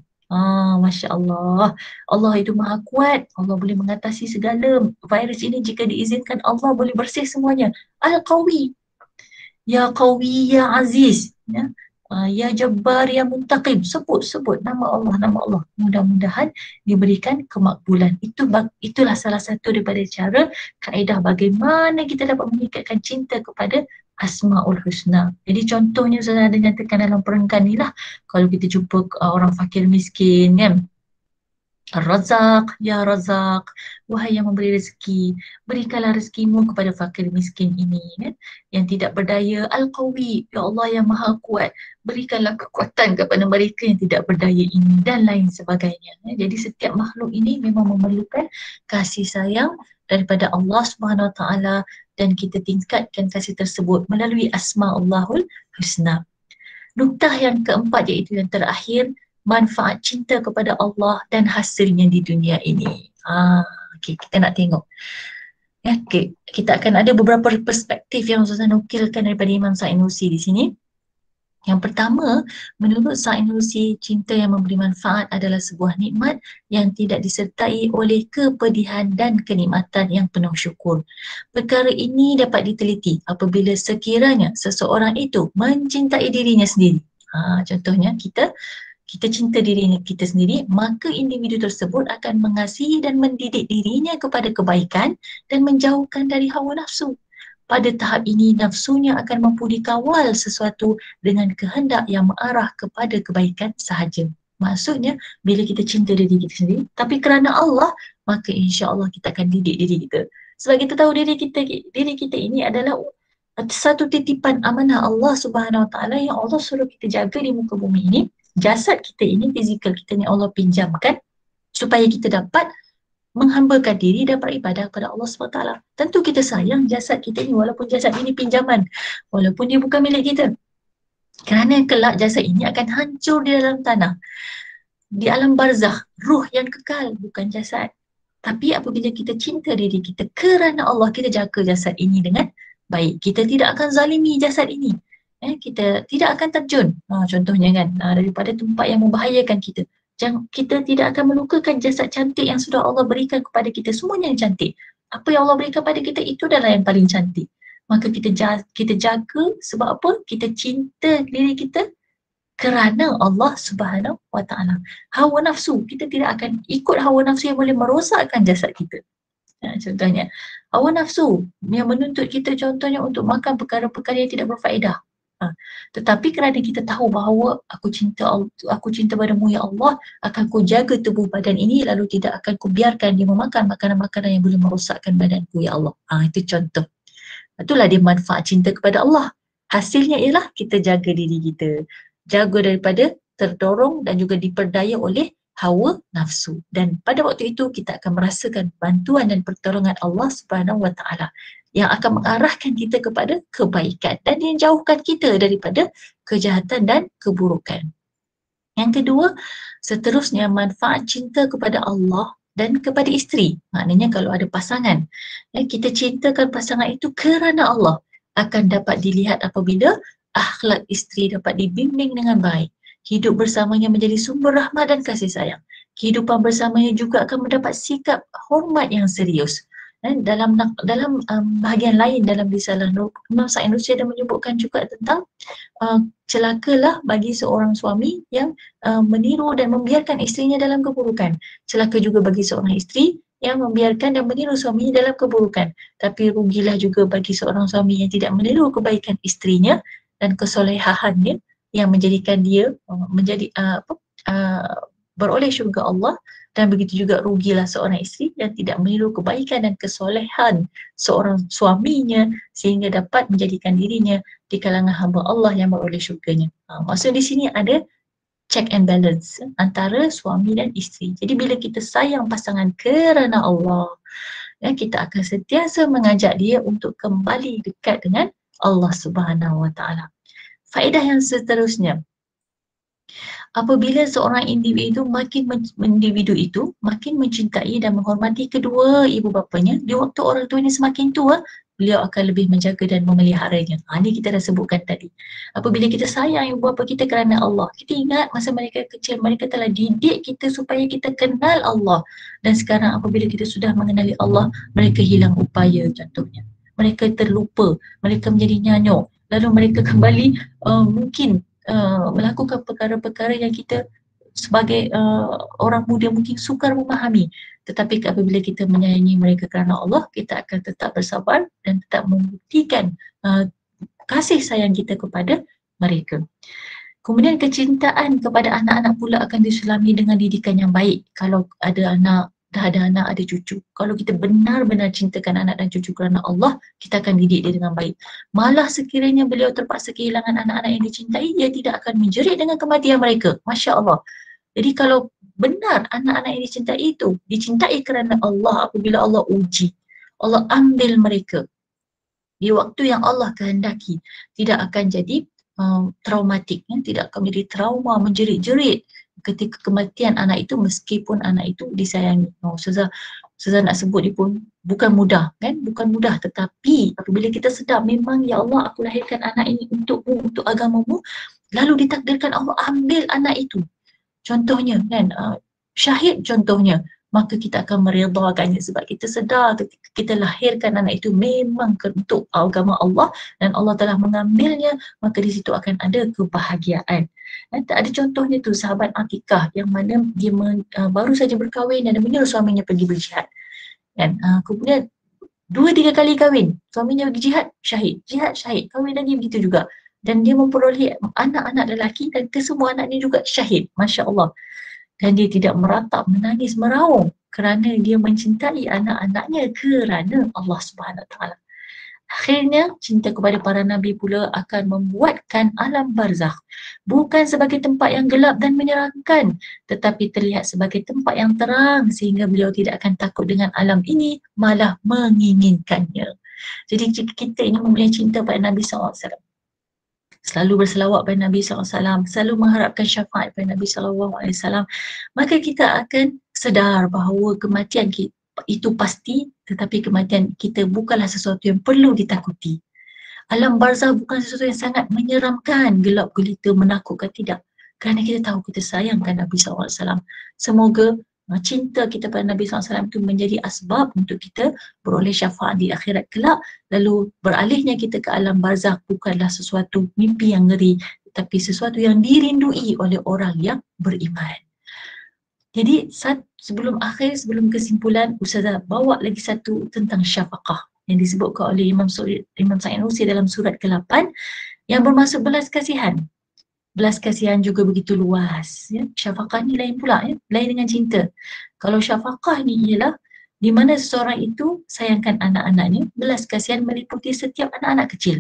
Masya Allah. Allah itu maha kuat. Allah boleh mengatasi segala virus ini jika diizinkan. Allah boleh bersih semuanya. Al-Qawi. Ya Qawi, Ya Aziz. Ya Jabbar, Ya Muntaqim. Sebut nama Allah. Mudah-mudahan diberikan kemakbulan. Itulah salah satu daripada cara, kaedah bagaimana kita dapat mengikatkan cinta kepada Asmaul Husna. Jadi contohnya saya ada nyatakan dalam perenggan ni lah. Kalau kita jumpa orang fakir miskin, kan? Ar-Razak, Ya Razak, wahai yang memberi rezeki, berikanlah rezekimu kepada fakir miskin ini, kan? Yang tidak berdaya. Al-Qawi, Ya Allah yang maha kuat, berikanlah kekuatan kepada mereka yang tidak berdaya ini, dan lain sebagainya. Jadi setiap makhluk ini memang memerlukan kasih sayang daripada Allah Subhanahu Wa Taala, dan kita tingkatkan kasih tersebut melalui Asma'ullahul Husna. Nuktah yang keempat, iaitu yang terakhir, manfaat cinta kepada Allah dan hasilnya di dunia ini. Okay, kita nak tengok. Okay, kita akan ada beberapa perspektif yang Ustazah nukilkan daripada Imam Sa'id Nursi di sini. Yang pertama, menurut Sa'id Nursi, cinta yang memberi manfaat adalah sebuah nikmat yang tidak disertai oleh kepedihan dan kenikmatan yang penuh syukur. Perkara ini dapat diteliti apabila sekiranya seseorang itu mencintai dirinya sendiri. Contohnya kita cinta diri kita sendiri, maka individu tersebut akan mengasihi dan mendidik dirinya kepada kebaikan dan menjauhkan dari hawa nafsu. Pada tahap ini, nafsunya akan mampu dikawal sesuatu dengan kehendak yang mengarah kepada kebaikan sahaja. Maksudnya, bila kita cinta diri kita sendiri, tapi kerana Allah, maka insya-Allah kita akan didik diri kita. Sebab kita tahu diri kita ini adalah satu titipan amanah Allah Subhanahu Wa Taala yang Allah suruh kita jaga di muka bumi ini. Jasad kita ini, fizikal kita ni Allah pinjamkan supaya kita dapat menghambakan diri dan beribadah kepada Allah SWT. Tentu kita sayang jasad kita ni walaupun jasad ini pinjaman, walaupun dia bukan milik kita. Kerana kelak jasad ini akan hancur di dalam tanah. Di alam barzakh, ruh yang kekal, bukan jasad. Tapi apabila kita cinta diri kita kerana Allah, kita jaga jasad ini dengan baik. Kita tidak akan zalimi jasad ini. Kita tidak akan terjun, contohnya kan, daripada tempat yang membahayakan kita. Kita tidak akan melukakan jasad cantik yang sudah Allah berikan kepada kita. Semuanya yang cantik. Apa yang Allah berikan kepada kita itu adalah yang paling cantik. Maka kita jaga sebab apa? Kita cinta diri kita kerana Allah Subhanahu wa Ta'ala. Hawa nafsu, kita tidak akan ikut hawa nafsu yang boleh merosakkan jasad kita. Contohnya, hawa nafsu yang menuntut kita contohnya untuk makan perkara-perkara yang tidak berfaedah. Tetapi kerana kita tahu bahawa aku cinta padamu ya Allah, akan ku jaga tubuh badan ini, lalu tidak akan ku biarkan dia memakan makanan-makanan yang boleh merosakkan badanku ya Allah. Itu contoh. Itulah dia manfaat cinta kepada Allah. Hasilnya ialah kita jaga diri kita, jaga daripada terdorong dan juga diperdaya oleh hawa nafsu. Dan pada waktu itu kita akan merasakan bantuan dan pertolongan Allah Subhanahu wa Ta'ala yang akan mengarahkan kita kepada kebaikan dan yang jauhkan kita daripada kejahatan dan keburukan. Yang kedua, seterusnya manfaat cinta kepada Allah dan kepada isteri. Maknanya kalau ada pasangan, kita cintakan pasangan itu kerana Allah, akan dapat dilihat apabila akhlak isteri dapat dibimbing dengan baik. Hidup bersamanya menjadi sumber rahmat dan kasih sayang. Kehidupan bersamanya juga akan mendapat sikap hormat yang serius. Dalam bahagian lain dalam risalah Nur, Imam Sa'id Nursi ada menyebutkan juga tentang celakalah bagi seorang suami yang meniru dan membiarkan isterinya dalam keburukan. Celaka juga bagi seorang isteri yang membiarkan dan meniru suaminya dalam keburukan. Tapi rugilah juga bagi seorang suami yang tidak meniru kebaikan isterinya dan kesolehahannya yang menjadikan dia beroleh syurga Allah. Dan begitu juga rugilah seorang isteri yang tidak meniru kebaikan dan kesolehan seorang suaminya sehingga dapat menjadikan dirinya di kalangan hamba Allah yang beroleh syurganya. Maksud di sini ada check and balance antara suami dan isteri. Jadi bila kita sayang pasangan kerana Allah, kita akan sentiasa mengajak dia untuk kembali dekat dengan Allah Subhanahu wa Ta'ala. Faedah yang seterusnya, apabila seorang individu makin mencintai dan menghormati kedua ibu bapanya, di waktu orang tuanya semakin tua, beliau akan lebih menjaga dan memeliharanya. Ini kita dah sebutkan tadi. Apabila kita sayang ibu bapa kita kerana Allah, kita ingat masa mereka kecil, mereka telah didik kita supaya kita kenal Allah. Dan sekarang apabila kita sudah mengenali Allah, mereka hilang upaya contohnya. Mereka terlupa, mereka menjadi nyanyuk. Lalu mereka kembali mungkin melakukan perkara-perkara yang kita sebagai orang muda mungkin sukar memahami. Tetapi apabila kita menyayangi mereka kerana Allah, kita akan tetap bersabar dan tetap membuktikan kasih sayang kita kepada mereka. Kemudian kecintaan kepada anak-anak pula akan disulami dengan didikan yang baik. Kalau ada anak, dah ada anak, ada cucu. Kalau kita benar-benar cintakan anak dan cucu kerana Allah, kita akan didik dia dengan baik. Malah sekiranya beliau terpaksa kehilangan anak-anak yang dicintai, dia tidak akan menjerit dengan kematian mereka. Masya Allah. Jadi kalau benar anak-anak yang dicintai itu, dicintai kerana Allah, apabila Allah uji, Allah ambil mereka di waktu yang Allah kehendaki, tidak akan jadi traumatik, tidak akan menjadi trauma, menjerit-jerit ketika kematian anak itu, meskipun anak itu disayangi. Ustazah nak sebut dia pun bukan mudah, kan? Bukan mudah, tetapi apabila kita sedar memang ya Allah, aku lahirkan anak ini untukmu, untuk agamamu, lalu ditakdirkan Allah ambil anak itu. Contohnya kan, syahid contohnya, maka kita akan meredakannya sebab kita sedar ketika kita lahirkan anak itu memang untuk agama Allah dan Allah telah mengambilnya, maka di situ akan ada kebahagiaan. Ada contohnya tu sahabat Atikah yang mana dia baru saja berkahwin dan menyuruh suaminya pergi berjihad. Dan kemudian 2-3 kali kahwin, suaminya pergi jihad, syahid, kahwin lagi begitu juga. Dan dia memperoleh anak-anak lelaki dan kesemua anaknya juga syahid, Masya Allah. Dan dia tidak meratap, menangis, meraung kerana dia mencintai anak-anaknya kerana Allah Subhanahu Wa Taala. Akhirnya, cinta kepada para Nabi pula akan membuatkan alam barzakh bukan sebagai tempat yang gelap dan menyeramkan, tetapi terlihat sebagai tempat yang terang sehingga beliau tidak akan takut dengan alam ini, malah menginginkannya. Jadi jika kita ini mempunyai cinta pada Nabi SAW, selalu berselawat pada Nabi SAW, selalu mengharapkan syafaat pada Nabi SAW, maka kita akan sedar bahawa kematian kita itu pasti, tetapi kematian kita bukanlah sesuatu yang perlu ditakuti. Alam barzah bukan sesuatu yang sangat menyeramkan, gelap gulita, menakutkan, tidak. Kerana kita tahu kita sayangkan Nabi SAW. Semoga cinta kita pada Nabi SAW itu menjadi asbab untuk kita beroleh syafaat di akhirat kelak. Lalu beralihnya kita ke alam barzakh bukanlah sesuatu mimpi yang ngeri, tetapi sesuatu yang dirindui oleh orang yang beriman. Jadi sebelum kesimpulan, Ustazah bawa lagi satu tentang syafaqah yang disebutkan oleh Imam Sa'id Nursi dalam surat ke-8 yang bermaksud belas kasihan. Belas kasihan juga begitu luas. Ya. Syafaqah ni lain pula, ya. Lain dengan cinta. Kalau syafaqah ni ialah di mana seseorang itu sayangkan anak-anaknya, belas kasihan meliputi setiap anak-anak kecil.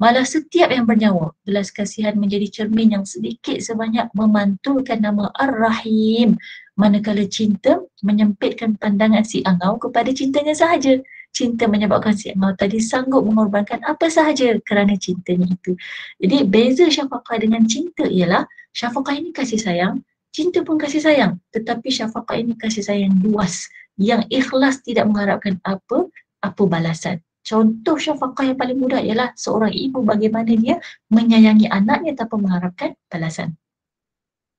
Malah setiap yang bernyawa, belas kasihan menjadi cermin yang sedikit sebanyak memantulkan nama Ar-Rahim. Manakala cinta menyempitkan pandangan si angau kepada cintanya sahaja. Cinta menyebabkan si angau tadi sanggup mengorbankan apa sahaja kerana cintanya itu. Jadi beza syafaqah dengan cinta ialah syafaqah ini kasih sayang, cinta pun kasih sayang. Tetapi syafaqah ini kasih sayang luas yang ikhlas tidak mengharapkan apa balasan. Contoh syafaqah yang paling mudah ialah seorang ibu bagaimana dia menyayangi anaknya tanpa mengharapkan balasan.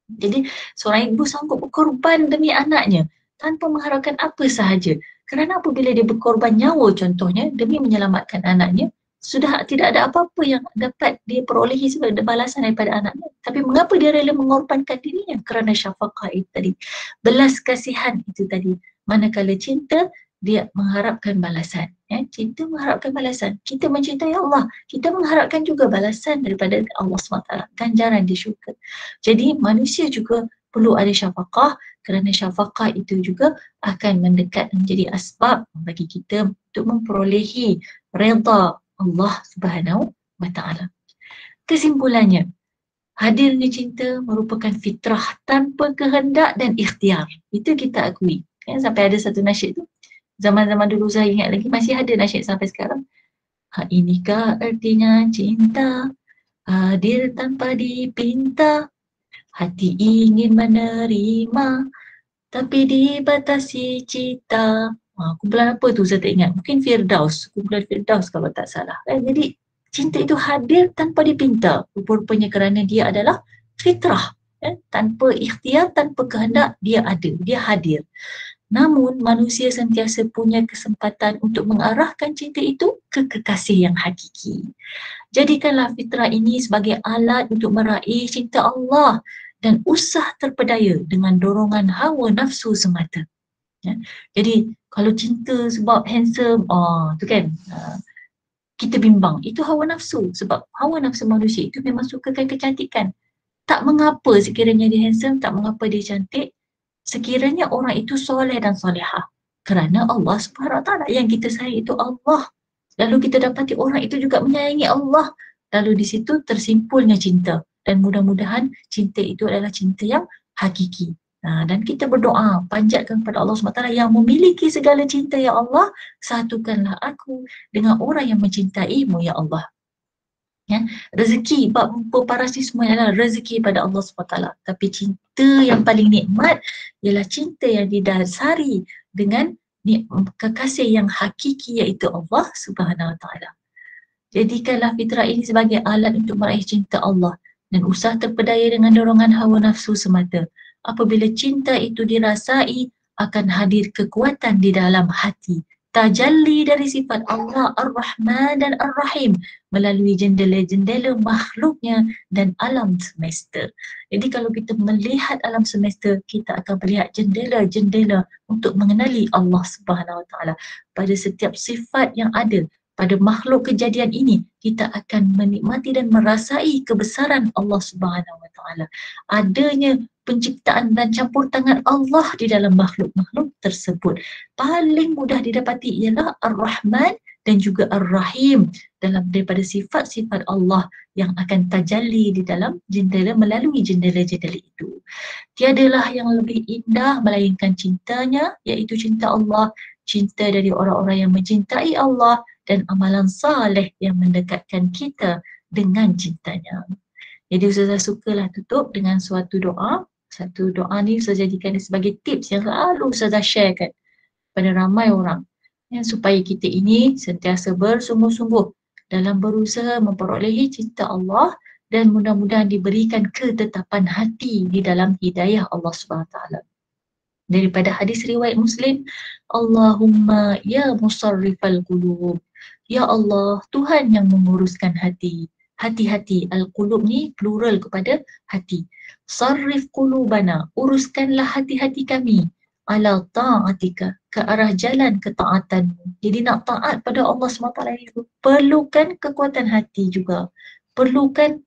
Jadi seorang ibu sanggup berkorban demi anaknya tanpa mengharapkan apa sahaja. Kerana apabila dia berkorban nyawa contohnya demi menyelamatkan anaknya, sudah tidak ada apa-apa yang dapat dia perolehi sebagai balasan daripada anaknya. Tapi mengapa dia rela mengorbankan dirinya? Kerana syafaqah itu tadi. Belas kasihan itu tadi. Manakala cinta, dia mengharapkan balasan. Ya, cinta mengharapkan balasan. Kita mencintai Allah. Kita mengharapkan juga balasan daripada Allah SWT. Ganjaran di syurga. Jadi manusia juga perlu ada syafaqah kerana syafaqah itu juga akan mendekat menjadi asbab bagi kita untuk memperolehi redha Allah Subhanahu wa Ta'ala. Kesimpulannya, hadirnya cinta merupakan fitrah tanpa kehendak dan ikhtiar. Itu kita akui. Ya, sampai ada satu nasyid tu. Zaman-zaman dulu saya ingat lagi masih ada nasyid sampai sekarang. Inikah artinya cinta? Hadir tanpa dipinta. Hati ingin menerima tapi dibatasi cita. Kumpulan apa tu saya tak ingat. Mungkin Firdaus. Kumpulan Firdaus kalau tak salah. Jadi cinta itu hadir tanpa dipinta. Rupanya kerana dia adalah fitrah. Tanpa ikhtiar, tanpa kehendak, dia ada. Dia hadir. Namun manusia sentiasa punya kesempatan untuk mengarahkan cinta itu ke kekasih yang hakiki. Jadikanlah fitrah ini sebagai alat untuk meraih cinta Allah dan usah terpedaya dengan dorongan hawa nafsu semata. Ya. Jadi kalau cinta sebab handsome, tu kan kita bimbang. Itu hawa nafsu sebab hawa nafsu manusia itu memang sukakan kecantikan. Tak mengapa sekiranya dia handsome, tak mengapa dia cantik, sekiranya orang itu soleh dan solehah. Kerana Allah Subhanahu Wa Taala yang kita sayang itu Allah. Lalu kita dapati orang itu juga menyayangi Allah. Lalu di situ tersimpulnya cinta. Dan mudah-mudahan cinta itu adalah cinta yang hakiki. Dan kita berdoa, panjatkan kepada Allah SWT yang memiliki segala cinta, ya Allah, satukanlah aku dengan orang yang mencintaimu, ya Allah. Ya, rezeki, parasisme adalah rezeki pada Allah SWT. Tapi cinta yang paling nikmat ialah cinta yang didasari dengan kekasih yang hakiki iaitu Allah Subhanahu Wa Taala. Jadikanlah fitrah ini sebagai alat untuk meraih cinta Allah dan usah terpedaya dengan dorongan hawa nafsu semata. Apabila cinta itu dirasai, akan hadir kekuatan di dalam hati. Tajalli dari sifat Allah Ar-Rahman dan Ar-Rahim melalui jendela-jendela makhluknya dan alam semesta. Jadi kalau kita melihat alam semesta, kita akan melihat jendela-jendela untuk mengenali Allah Subhanahu Wa Taala. Pada setiap sifat yang ada pada makhluk kejadian ini, kita akan menikmati dan merasai kebesaran Allah Subhanahu Wa Taala. Adanya penciptaan dan campur tangan Allah di dalam makhluk-makhluk tersebut. Paling mudah didapati ialah Ar-Rahman dan juga Ar-Rahim daripada sifat-sifat Allah yang akan tajalli di dalam jendela melalui jendela-jendela itu. Tiadalah yang lebih indah melainkan cintanya, iaitu cinta Allah, cinta dari orang-orang yang mencintai Allah dan amalan saleh yang mendekatkan kita dengan cintanya. Jadi Ustazah sukalah tutup dengan suatu doa. Satu doa ni Ustazah jadikan sebagai tips yang selalu Ustazah sharekan pada ramai orang. Ya, supaya kita ini sentiasa bersungguh-sungguh dalam berusaha memperolehi cinta Allah dan mudah-mudahan diberikan ketetapan hati di dalam hidayah Allah SWT. Daripada hadis riwayat Muslim, Allahumma ya musarrifal qulub. Ya Allah, Tuhan yang menguruskan hati. hati-hati. Al-qulub ni plural kepada hati. Sarrif qulubana, uruskanlah hati-hati kami ala ta'atika, ke arah jalan ketaatanmu. Jadi nak taat pada Allah SWT itu perlukan kekuatan hati juga. Perlukan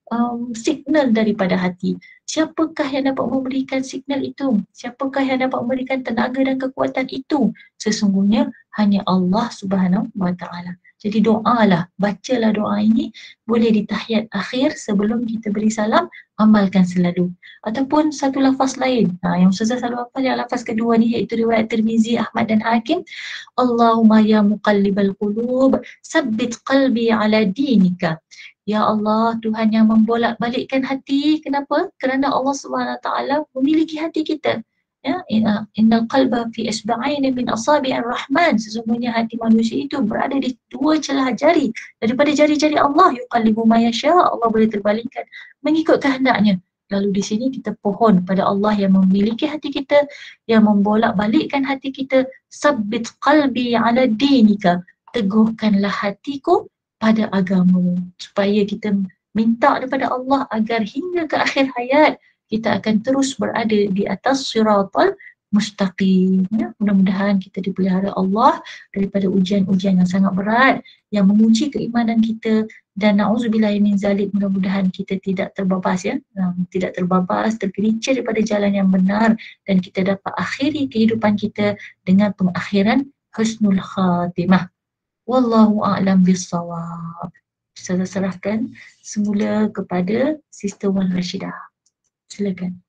signal daripada hati. Siapakah yang dapat memberikan signal itu? Siapakah yang dapat memberikan tenaga dan kekuatan itu? Sesungguhnya hanya Allah Subhanahu wa Ta'ala. Jadi doalah, bacalah doa ini, boleh di tahiyat akhir sebelum kita beri salam, amalkan selalu. Ataupun satu lafaz lain, yang Ustazah selalu hafal yang lafaz kedua ni, iaitu riwayat Tirmizi, Ahmad dan Hakim. Allahumma ya muqallibal qulub, sabbit qalbi ala dinika. Ya Allah, Tuhan yang membolak-balikkan hati. Kenapa? Kerana Allah SWT memiliki hati kita. Ya, innal qalba fi isba'aini min asabi'ir rahman. Sesungguhnya hati manusia itu berada di dua celah jari daripada jari-jari Allah. Yuqallibu ma yasha. Allah boleh terbalikkan mengikut kehendaknya. Lalu di sini kita pohon pada Allah yang memiliki hati kita, yang membolak-balikkan hati kita. Sabbit qalbi ala dinika. Teguhkanlah hatiku pada agamamu, supaya kita minta daripada Allah agar hingga ke akhir hayat kita akan terus berada di atas siratal mustaqim. Ya, mudah-mudahan kita dipelihara Allah daripada ujian-ujian yang sangat berat yang menguji keimanan kita, dan na'udzubillahi min zalik, mudah-mudahan kita tidak terbabas, ya, tidak terbabas, tergelincir daripada jalan yang benar, dan kita dapat akhiri kehidupan kita dengan pengakhiran husnul khatimah. Wallahu a'lam bissawab. Saya serahkan semula kepada Sister Wan Rashidah. Silakan.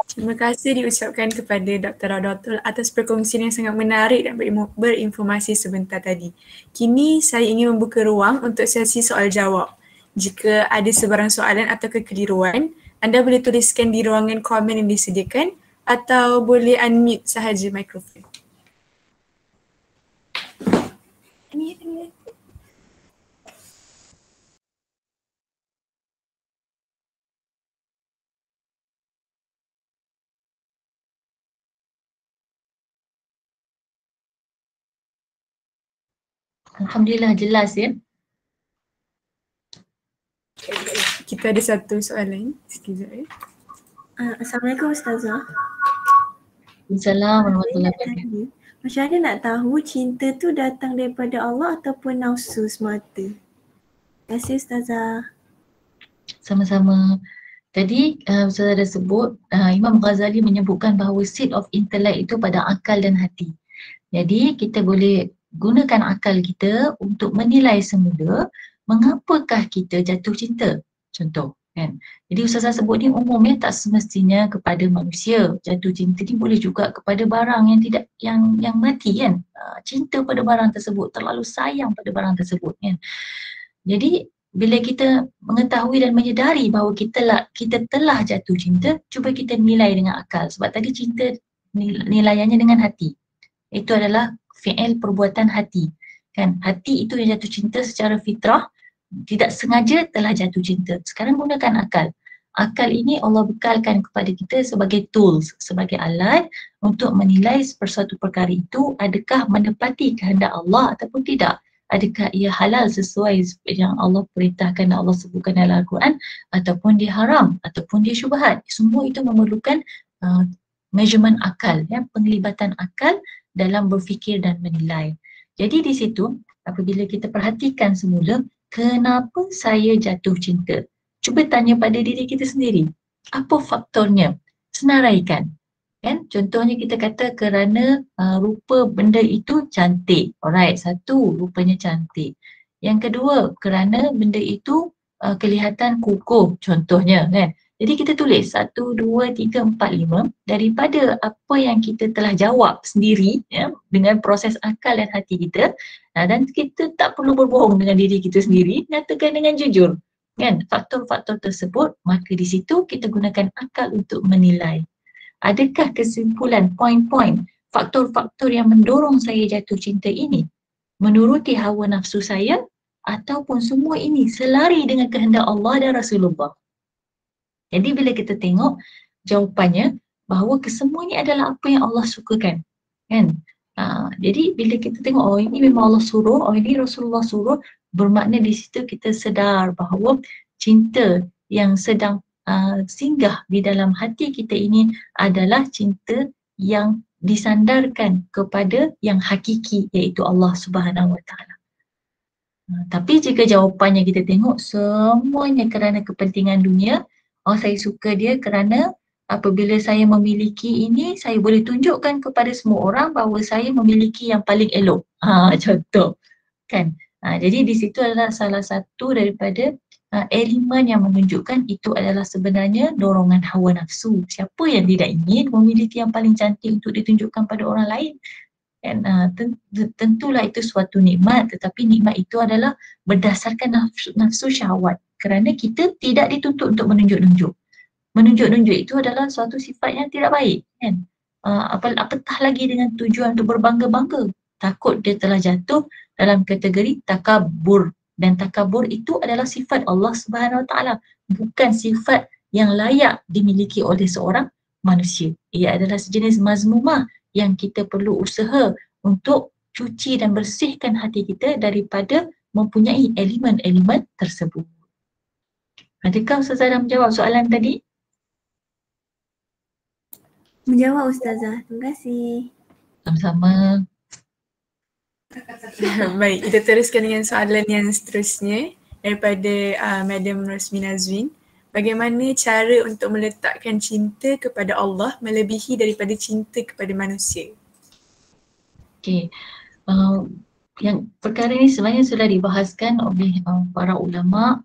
Terima kasih diucapkan kepada Dr. Raudatul atas perkongsian yang sangat menarik dan berinformasi sebentar tadi. Kini saya ingin membuka ruang untuk sesi soal jawab. Jika ada sebarang soalan atau kekeliruan, anda boleh tuliskan di ruangan komen yang disediakan atau boleh unmute sahaja mikrofon. Alhamdulillah jelas, ya. Kita ada satu soalan. Sekejap, ya. Assalamualaikum Ustazah. Assalamualaikum warahmatullahi wabarakatuh. Macam mana nak tahu cinta tu datang daripada Allah ataupun nafsu semata? Terima kasih Ustazah. Sama-sama. Tadi Ustazah dah sebut, Imam Ghazali menyebutkan bahawa seat of intellect itu pada akal dan hati. Jadi kita boleh gunakan akal kita untuk menilai semula mengapakah kita jatuh cinta. Contoh, kan. Jadi Ustazah sebut ni umumnya, tak semestinya kepada manusia. Jatuh cinta ni boleh juga kepada barang yang tidak yang mati, kan. Cinta pada barang tersebut, terlalu sayang pada barang tersebut, kan. Jadi bila kita mengetahui dan menyedari bahawa kita telah jatuh cinta, cuba kita nilai dengan akal. Sebab tadi cinta nilaiannya dengan hati. Itu adalah fi'il perbuatan hati. Kan? Hati itu yang jatuh cinta secara fitrah, tidak sengaja telah jatuh cinta. Sekarang gunakan akal. Akal ini Allah bekalkan kepada kita sebagai tools, sebagai alat untuk menilai sesuatu perkara itu adakah menepati kehendak Allah ataupun tidak. Adakah ia halal sesuai yang Allah perintahkan dan Allah sebutkan dalam Al-Quran, ataupun dia haram, ataupun dia syubhat. Semua itu memerlukan measurement akal, ya, penglibatan akal dalam berfikir dan menilai. Jadi di situ apabila kita perhatikan semula kenapa saya jatuh cinta, cuba tanya pada diri kita sendiri, apa faktornya? Senaraikan. Kan? Contohnya kita kata kerana rupa benda itu cantik. Alright, satu, rupanya cantik. Yang kedua, kerana benda itu kelihatan kukuh, contohnya, kan. Jadi kita tulis 1, 2, 3, 4, 5 daripada apa yang kita telah jawab sendiri, ya, dengan proses akal dan hati kita. Dan kita tak perlu berbohong dengan diri kita sendiri, nyatakan dengan jujur, kan, faktor-faktor tersebut. Maka di situ kita gunakan akal untuk menilai. Adakah kesimpulan, poin-poin, faktor-faktor yang mendorong saya jatuh cinta ini menuruti hawa nafsu saya, ataupun semua ini selari dengan kehendak Allah dan Rasulullah? Jadi bila kita tengok jawapannya bahawa kesemuanya adalah apa yang Allah sukakan, kan? Jadi bila kita tengok, oh ini memang Allah suruh, oh ini Rasulullah suruh, bermakna di situ kita sedar bahawa cinta yang sedang singgah di dalam hati kita ini adalah cinta yang disandarkan kepada yang hakiki, iaitu Allah Subhanahu Wa Taala. Tapi jika jawapannya kita tengok semuanya kerana kepentingan dunia, oh saya suka dia kerana apabila saya memiliki ini, saya boleh tunjukkan kepada semua orang bahawa saya memiliki yang paling elok. Contoh kan. Jadi di situ adalah salah satu daripada elemen yang menunjukkan itu adalah sebenarnya dorongan hawa nafsu. Siapa yang tidak ingin memiliki yang paling cantik untuk ditunjukkan pada orang lain? Dan tentulah itu suatu nikmat, tetapi nikmat itu adalah berdasarkan nafsu syahwat, kerana kita tidak dituntut untuk menunjuk-nunjuk. Menunjuk-nunjuk itu adalah suatu sifat yang tidak baik, kan? Apatah lagi dengan tujuan untuk berbangga-bangga. Takut dia telah jatuh dalam kategori takabur, dan takabur itu adalah sifat Allah Subhanahu Wa Taala, bukan sifat yang layak dimiliki oleh seorang manusia. Ia adalah sejenis mazmumah yang kita perlu usaha untuk cuci dan bersihkan hati kita daripada mempunyai elemen-elemen tersebut. Adakah Ustazah dah menjawab soalan tadi? Menjawab Ustazah, terima kasih. Sama-sama. Baik, kita teruskan dengan soalan yang seterusnya daripada Madam Rosmi Nazwin. Bagaimana cara untuk meletakkan cinta kepada Allah melebihi daripada cinta kepada manusia? Okey. Yang perkara ini sebenarnya sudah dibahaskan oleh para ulama.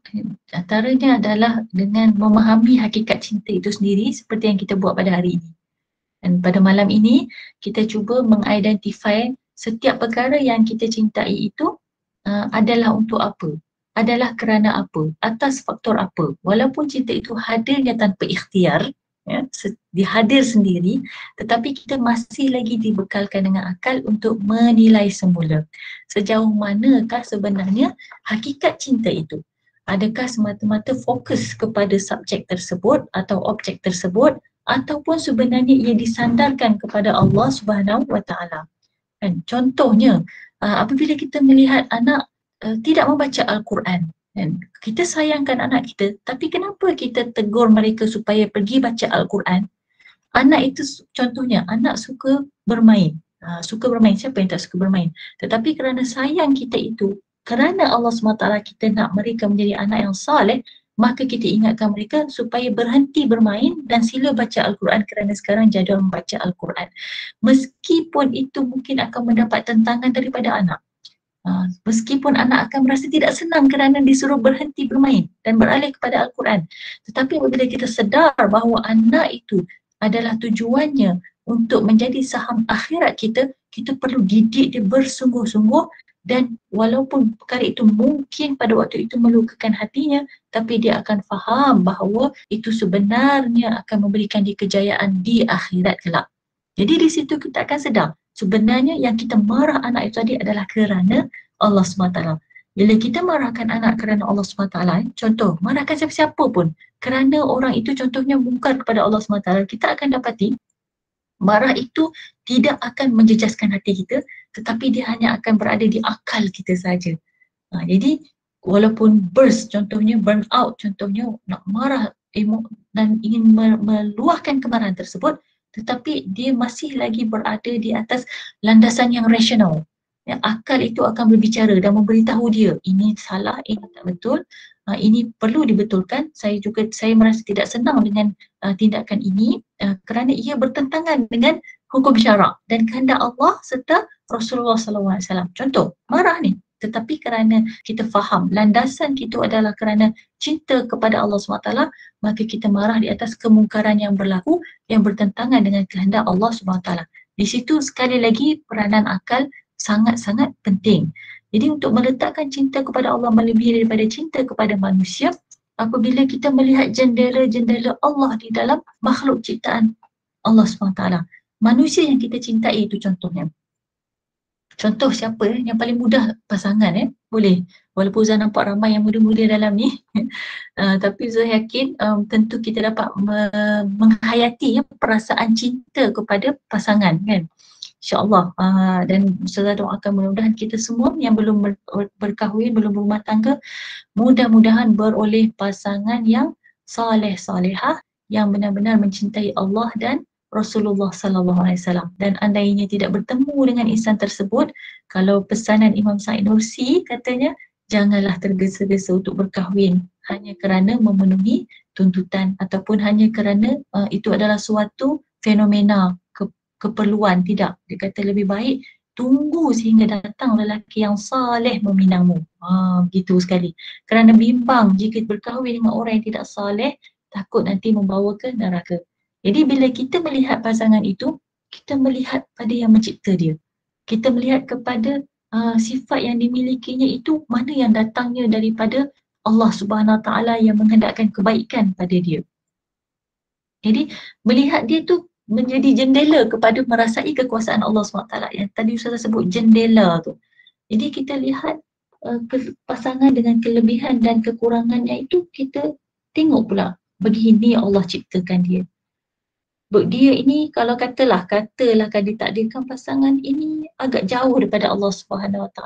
Antaranya adalah dengan memahami hakikat cinta itu sendiri seperti yang kita buat pada hari ini. Dan pada malam ini kita cuba mengidentify setiap perkara yang kita cintai itu adalah untuk apa? Adalah kerana apa? Atas faktor apa? Walaupun cinta itu hadirnya tanpa ikhtiar, ya, dihadir sendiri, tetapi kita masih lagi dibekalkan dengan akal untuk menilai semula. Sejauh manakah sebenarnya hakikat cinta itu? Adakah semata-mata fokus kepada subjek tersebut atau objek tersebut, ataupun sebenarnya ia disandarkan kepada Allah Subhanahu Wa Taala? Kan? Contohnya, apabila kita melihat anak tidak membaca Al-Quran, kan? Kita sayangkan anak kita, tapi kenapa kita tegur mereka supaya pergi baca Al-Quran? Anak itu contohnya, anak suka bermain. Suka bermain, siapa yang tak suka bermain? Tetapi kerana sayang kita itu, kerana Allah SWT kita nak mereka menjadi anak yang saleh, maka kita ingatkan mereka supaya berhenti bermain dan sila baca Al-Quran kerana sekarang jadual membaca Al-Quran. Meskipun itu mungkin akan mendapat tentangan daripada anak. Meskipun anak akan merasa tidak senang kerana disuruh berhenti bermain dan beralih kepada Al-Quran. Tetapi apabila kita sedar bahawa anak itu adalah tujuannya untuk menjadi saham akhirat kita, kita perlu didik dia bersungguh-sungguh, dan walaupun perkara itu mungkin pada waktu itu melukakan hatinya, tapi dia akan faham bahawa itu sebenarnya akan memberikan dia kejayaan di akhirat kelak. Jadi di situ kita akan sedar sebenarnya yang kita marah anak itu tadi adalah kerana Allah SWT. Bila kita marahkan anak kerana Allah SWT, contoh, marahkan siapa-siapa pun kerana orang itu contohnya mungkar kepada Allah SWT, kita akan dapati marah itu tidak akan menjejaskan hati kita, tetapi dia hanya akan berada di akal kita saja. Jadi walaupun burst, contohnya burn out, contohnya nak marah dan ingin meluahkan kemarahan tersebut, tetapi dia masih lagi berada di atas landasan yang rasional. Ya, akal itu akan berbicara dan memberitahu dia ini salah, ini tak betul, ini perlu dibetulkan. Saya merasa tidak senang dengan tindakan ini kerana ia bertentangan dengan hukum syarak dan kehendak Allah serta Rasulullah SAW. Contoh, marah ni, tetapi kerana kita faham landasan kita adalah kerana cinta kepada Allah SWT, maka kita marah di atas kemungkaran yang berlaku yang bertentangan dengan kehendak Allah SWT. Di situ sekali lagi peranan akal sangat-sangat penting. Jadi untuk meletakkan cinta kepada Allah melebihi daripada cinta kepada manusia, apabila kita melihat jendela-jendela Allah di dalam makhluk ciptaan Allah SWT. Manusia yang kita cintai itu contohnya. Contoh siapa yang paling mudah pasangan boleh. Walaupun Zah nampak ramai yang muda-muda dalam ni. Tapi Zah yakin tentu kita dapat menghayati perasaan cinta kepada pasangan kan. InsyaAllah. Dan Ustazah doakan mudah-mudahan kita semua yang belum berkahwin, belum berumah tangga, mudah-mudahan beroleh pasangan yang saleh-salehah, yang benar-benar mencintai Allah dan Rasulullah sallallahu alaihi wasallam. Dan andainya tidak bertemu dengan insan tersebut, kalau pesanan Imam Sa'id Nursi katanya, janganlah tergesa-gesa untuk berkahwin hanya kerana memenuhi tuntutan ataupun hanya kerana itu adalah suatu fenomena keperluan. Tidak, dia kata lebih baik tunggu sehingga datang lelaki yang saleh meminangmu. Begitu sekali. Kerana bimbang jika berkahwin dengan orang yang tidak saleh, takut nanti membawa ke neraka. Jadi bila kita melihat pasangan itu, kita melihat pada yang mencipta dia. Kita melihat kepada sifat yang dimilikinya itu mana yang datangnya daripada Allah Subhanahu Wa Taala yang menghendakkan kebaikan pada dia. Jadi melihat dia tu menjadi jendela kepada merasai kekuasaan Allah SWT yang tadi Ustazah sebut jendela tu. Jadi kita lihat pasangan dengan kelebihan dan kekurangannya itu, kita tengok pula begini Allah ciptakan dia. Dia ini kalau katalah ditakdirkan pasangan ini agak jauh daripada Allah SWT,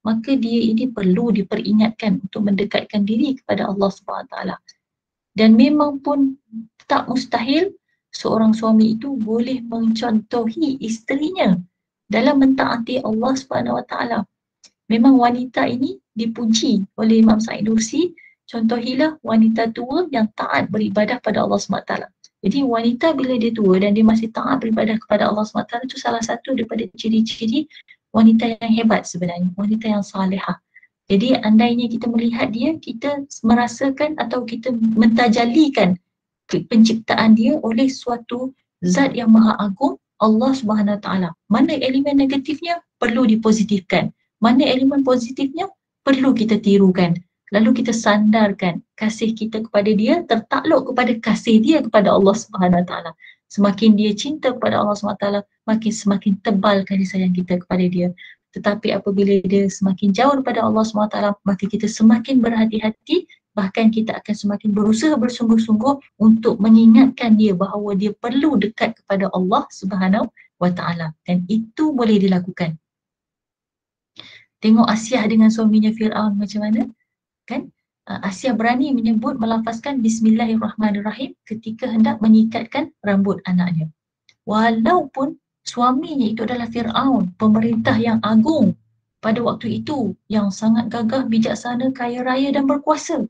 maka dia ini perlu diperingatkan untuk mendekatkan diri kepada Allah SWT. Dan memang pun tak mustahil seorang suami itu boleh mencontohi isterinya dalam mentaati Allah SWT. Memang wanita ini dipuji oleh Imam Sa'id Nursi, contohilah wanita tua yang taat beribadah pada Allah SWT. Jadi wanita bila dia tua dan dia masih taat beribadah kepada Allah SWT, itu salah satu daripada ciri-ciri wanita yang hebat sebenarnya, wanita yang salihah. Jadi andainya kita melihat dia, kita merasakan atau kita mentajalikan penciptaan dia oleh suatu zat yang maha agung, Allah Subhanahu Wa Taala. Mana elemen negatifnya perlu dipositifkan, mana elemen positifnya perlu kita tirukan. Lalu kita sandarkan kasih kita kepada dia tertakluk kepada kasih dia kepada Allah Subhanahu Wa Taala. Semakin dia cinta kepada Allah Subhanahu Wa Taala, semakin tebal kasih sayang kita kepada dia. Tetapi apabila dia semakin jauh daripada Allah Subhanahu Wa Taala, maka kita semakin berhati-hati, bahkan kita akan semakin berusaha bersungguh-sungguh untuk mengingatkan dia bahawa dia perlu dekat kepada Allah Subhanahu Wa Taala. Dan itu boleh dilakukan. Tengok Asyah dengan suaminya Fir'aun macam mana? Kan? Asyah berani menyebut, melafazkan Bismillahirrahmanirrahim ketika hendak menyikatkan rambut anaknya. Walaupun suaminya itu adalah Fir'aun, pemerintah yang agung pada waktu itu, yang sangat gagah, bijaksana, kaya raya dan berkuasa.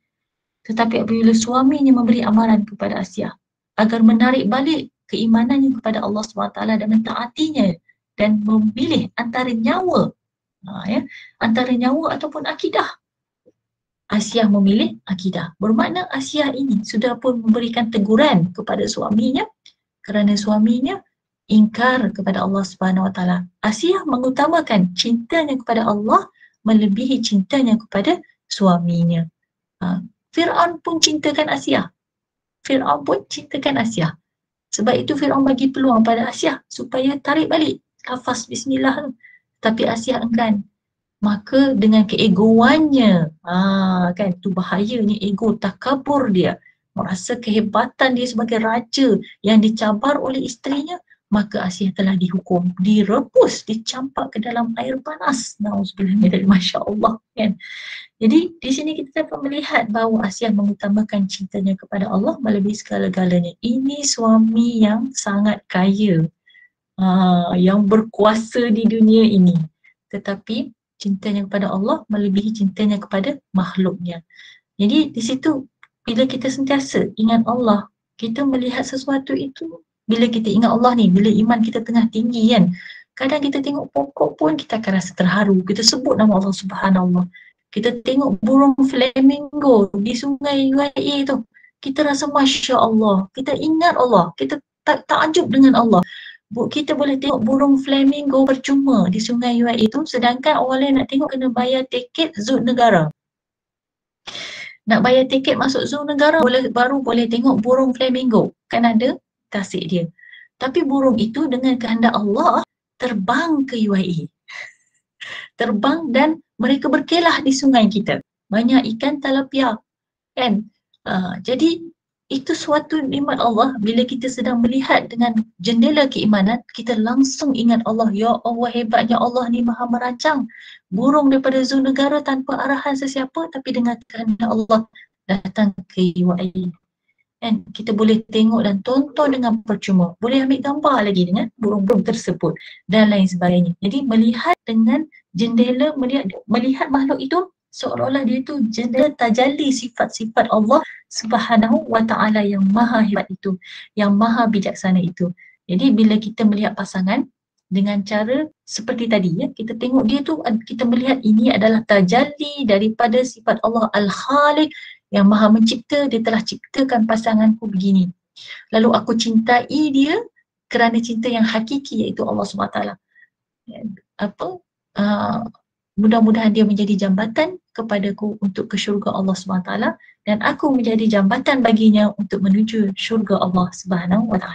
Tetapi apabila suaminya memberi amaran kepada Asyah agar menarik balik keimanannya kepada Allah SWT dan mentaatinya dan memilih antara nyawa, antara nyawa ataupun akidah, Asyah memilih akidah. Bermakna Asyah ini sudah pun memberikan teguran kepada suaminya kerana suaminya ingkar kepada Allah Subhanahu Wa Taala. Asyah mengutamakan cintanya kepada Allah melebihi cintanya kepada suaminya. Fir'aun pun cintakan Asyah. Fir'aun pun cintakan Asyah. Sebab itu Fir'aun bagi peluang pada Asyah supaya tarik balik lafaz bismillah tu. Tapi Asyah enggan. Maka dengan keegoannya, kan, tu bahayanya ego, takabur dia, merasa kehebatan dia sebagai raja yang dicabar oleh isterinya, maka Asyah telah dihukum, direbus, dicampak ke dalam air panas. Nauzubillah, Masya Allah, kan. Jadi di sini kita dapat melihat bahawa Asyah mengutamakan cintanya kepada Allah melebihi segala-galanya. Ini suami yang sangat kaya, yang berkuasa di dunia ini. Tetapi cintanya kepada Allah melebihi cintanya kepada makhluknya. Jadi di situ bila kita sentiasa ingat Allah, kita melihat sesuatu itu, bila kita ingat Allah ni, bila iman kita tengah tinggi kan, kadang kita tengok pokok pun kita akan rasa terharu, kita sebut nama Allah Subhanallah. Kita tengok burung flamingo di sungai UAE tu, kita rasa Masya Allah, kita ingat Allah, kita takjub dengan Allah. Kita boleh tengok burung flamingo percuma di sungai UAE itu, sedangkan orang lain nak tengok kena bayar tiket zoo negara. Nak bayar tiket masuk zoo negara baru boleh tengok burung flamingo, kan ada tasik dia. Tapi burung itu dengan kehendak Allah terbang ke UAE. Terbang dan mereka berkelah di sungai kita. Banyak ikan tilapia, kan? Jadi itu suatu nikmat Allah. Bila kita sedang melihat dengan jendela keimanan, kita langsung ingat Allah. Ya Allah, hebatnya Allah ni maha merancang burung daripada zoo negara tanpa arahan sesiapa, tapi dengan kehendak Allah datang ke UAE. Kan? Kita boleh tengok dan tonton dengan percuma. Boleh ambil gambar lagi dengan burung-burung tersebut dan lain sebagainya. Jadi melihat dengan jendela, melihat makhluk itu seolah-olah dia itu jendela tajalli sifat-sifat Allah Subhanahu wa ta'ala yang maha hebat itu, yang maha bijaksana itu. Jadi bila kita melihat pasangan dengan cara seperti tadi, ya, kita tengok dia tu, kita melihat ini adalah tajalli daripada sifat Allah Al-Khaliq yang maha mencipta. Dia telah ciptakan pasanganku begini. Lalu aku cintai dia kerana cinta yang hakiki, iaitu Allah SWT. Mudah-mudahan dia menjadi jambatan kepadaku untuk ke syurga Allah SWT, dan aku menjadi jambatan baginya untuk menuju syurga Allah SWT.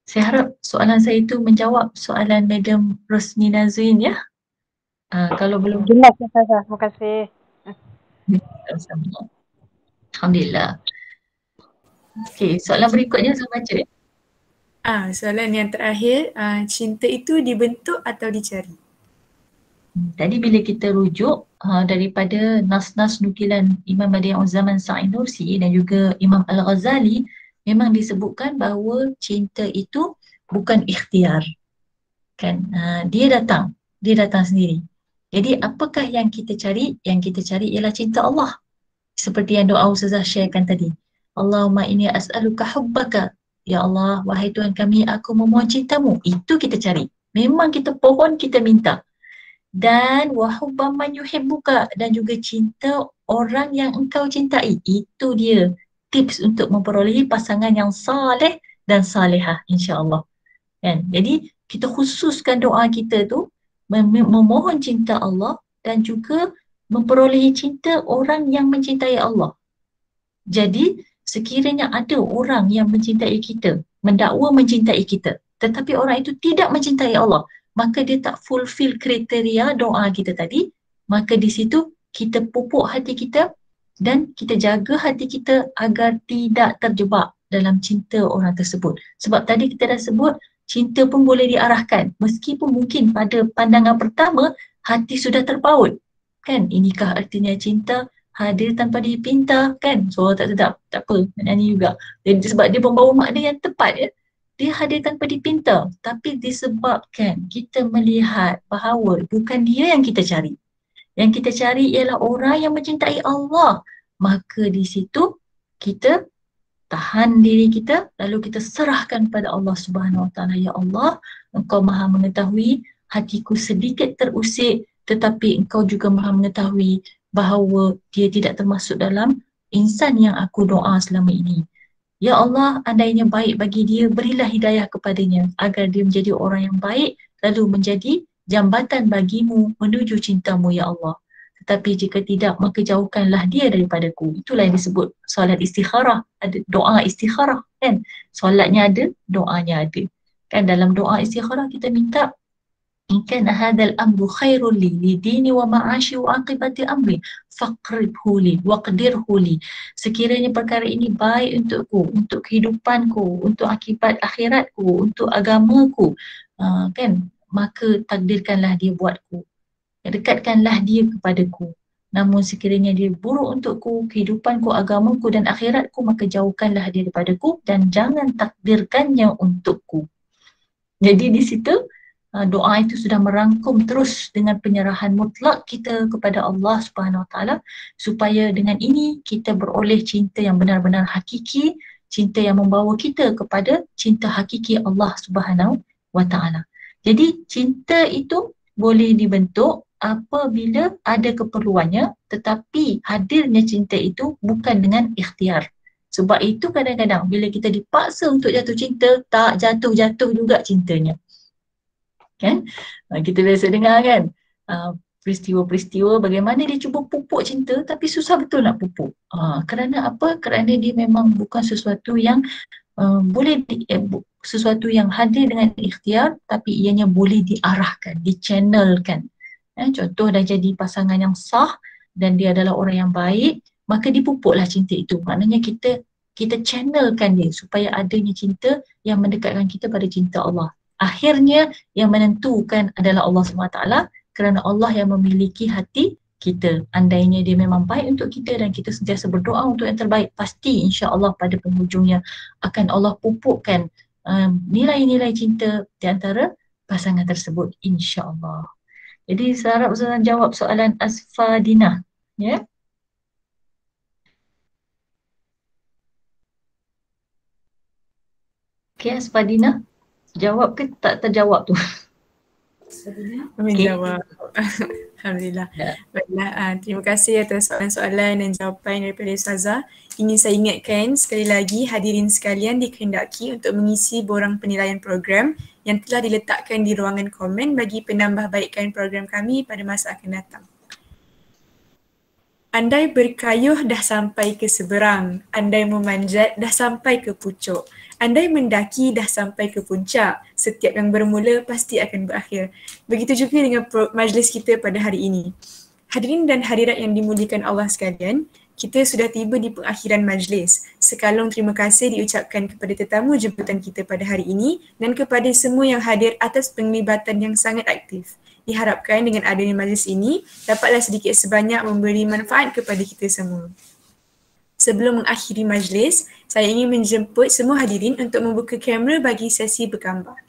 Saya harap soalan saya itu menjawab soalan Madam Rosni Nazrin, ya. Kalau belum, jelas, Ustazah. Terima kasih. Alhamdulillah. Okey, soalan berikutnya saya baca, ya. Soalan yang terakhir, cinta itu dibentuk atau dicari? Tadi bila kita rujuk daripada nas-nas nukilan Imam Badi'uz Zaman Sa'id Nursi dan juga Imam Al-Ghazali, memang disebutkan bahawa cinta itu bukan ikhtiar. Kan? Dia datang sendiri. Jadi apakah yang kita cari? Yang kita cari ialah cinta Allah. Seperti yang doa Ustazah sharekan tadi. Allahumma inni as'aluka hubbaka. Ya Allah, wahai Tuhan kami, aku memohon cintamu. Itu kita cari. Memang kita pohon, kita minta. Dan wahubban man yuhibbuka, dan juga cinta orang yang engkau cintai. Itu dia tips untuk memperolehi pasangan yang saleh dan salihah, insya-Allah. Kan? Jadi kita khususkan doa kita tu memohon cinta Allah dan juga memperolehi cinta orang yang mencintai Allah. Jadi sekiranya ada orang yang mencintai kita, mendakwa mencintai kita, tetapi orang itu tidak mencintai Allah, maka dia tak fulfill kriteria doa kita tadi, maka di situ kita pupuk hati kita dan kita jaga hati kita agar tidak terjebak dalam cinta orang tersebut. Sebab tadi kita dah sebut, cinta pun boleh diarahkan. Meskipun mungkin pada pandangan pertama, hati sudah terpaut. Kan? Inikah artinya cinta? Hadir tanpa dipinta, kan? So tak sedap, tak apa, nak nyanyi juga. Jadi, sebab dia membawa makna yang tepat, ya. Dia hadir tanpa dipinta, tapi disebabkan kita melihat bahawa bukan dia yang kita cari. Yang kita cari ialah orang yang mencintai Allah. Maka di situ kita tahan diri kita, lalu kita serahkan pada Allah Subhanahu Wa Taala. Ya Allah, Engkau maha mengetahui hatiku sedikit terusik, tetapi Engkau juga maha mengetahui bahawa dia tidak termasuk dalam insan yang aku doa selama ini. Ya Allah, andainya baik bagi dia, berilah hidayah kepadanya agar dia menjadi orang yang baik, lalu menjadi jambatan bagimu menuju cintamu, ya Allah. Tetapi jika tidak, maka jauhkanlah dia daripadaku. Itulah yang disebut solat istikharah. Ada doa istikharah, kan? Solatnya ada, doanya ada. Kan dalam doa istikharah kita minta, in kana hadzal amru khairul li dini wa ma'ashi wa aqibati amri faqribhu li waqdirhu li. Sekiranya perkara ini baik untukku, untuk kehidupanku, untuk akibat akhiratku, untuk agamaku, kan? Maka takdirkanlah dia buatku. Dekatkanlah dia kepadaku. Namun sekiranya dia buruk untukku, kehidupanku, agamaku dan akhiratku, maka jauhkanlah dia daripadaku dan jangan takdirkannya untukku. Jadi di situ doa itu sudah merangkum terus dengan penyerahan mutlak kita kepada Allah Subhanahu Wa Taala, supaya dengan ini kita beroleh cinta yang benar-benar hakiki, cinta yang membawa kita kepada cinta hakiki Allah Subhanahu Wa Taala. Jadi cinta itu boleh dibentuk apabila ada keperluannya, tetapi hadirnya cinta itu bukan dengan ikhtiar. Sebab itu kadang-kadang bila kita dipaksa untuk jatuh cinta, tak jatuh-jatuh juga cintanya. Kan? Kita biasa dengar kan, peristiwa-peristiwa bagaimana dia cuba pupuk cinta tapi susah betul nak pupuk. Kerana apa? Kerana dia memang bukan sesuatu yang sesuatu yang hadir dengan ikhtiar, tapi ianya boleh diarahkan, dichannelkan. Contoh dah jadi pasangan yang sah dan dia adalah orang yang baik, maka dipupuklah cinta itu. Maknanya kita channelkan dia supaya adanya cinta yang mendekatkan kita pada cinta Allah. Akhirnya yang menentukan adalah Allah SWT, kerana Allah yang memiliki hati kita. Andainya dia memang baik untuk kita dan kita sentiasa berdoa untuk yang terbaik, pasti insya-Allah pada penghujungnya akan Allah pupukkan nilai-nilai cinta di antara pasangan tersebut, insya-Allah. Jadi saya harap Ustazah jawab soalan Asfadina, ya. Okey, Asfadina, jawab ke tak terjawab tu? Menjawab. Alhamdulillah. Ya. Baiklah, terima kasih atas soalan-soalan dan jawapan daripada Ustazah. Ingin saya ingatkan sekali lagi hadirin sekalian dikehendaki untuk mengisi borang penilaian program yang telah diletakkan di ruangan komen bagi penambahbaikan program kami pada masa akan datang. Andai berkayuh dah sampai ke seberang, andai memanjat dah sampai ke pucuk, andai mendaki dah sampai ke puncak, setiap yang bermula pasti akan berakhir. Begitu juga dengan majlis kita pada hari ini. Hadirin dan hadirat yang dimuliakan Allah sekalian, kita sudah tiba di pengakhiran majlis. Sekalung terima kasih diucapkan kepada tetamu jemputan kita pada hari ini dan kepada semua yang hadir atas penglibatan yang sangat aktif. Diharapkan dengan adanya majlis ini dapatlah sedikit sebanyak memberi manfaat kepada kita semua. Sebelum mengakhiri majlis, saya ingin menjemput semua hadirin untuk membuka kamera bagi sesi bergambar.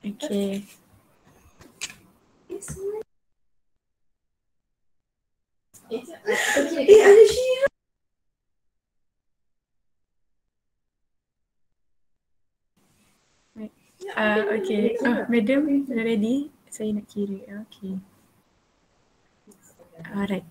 Okay. Okay. Madam, dah ready? Saya nak kira. Okay. Alright.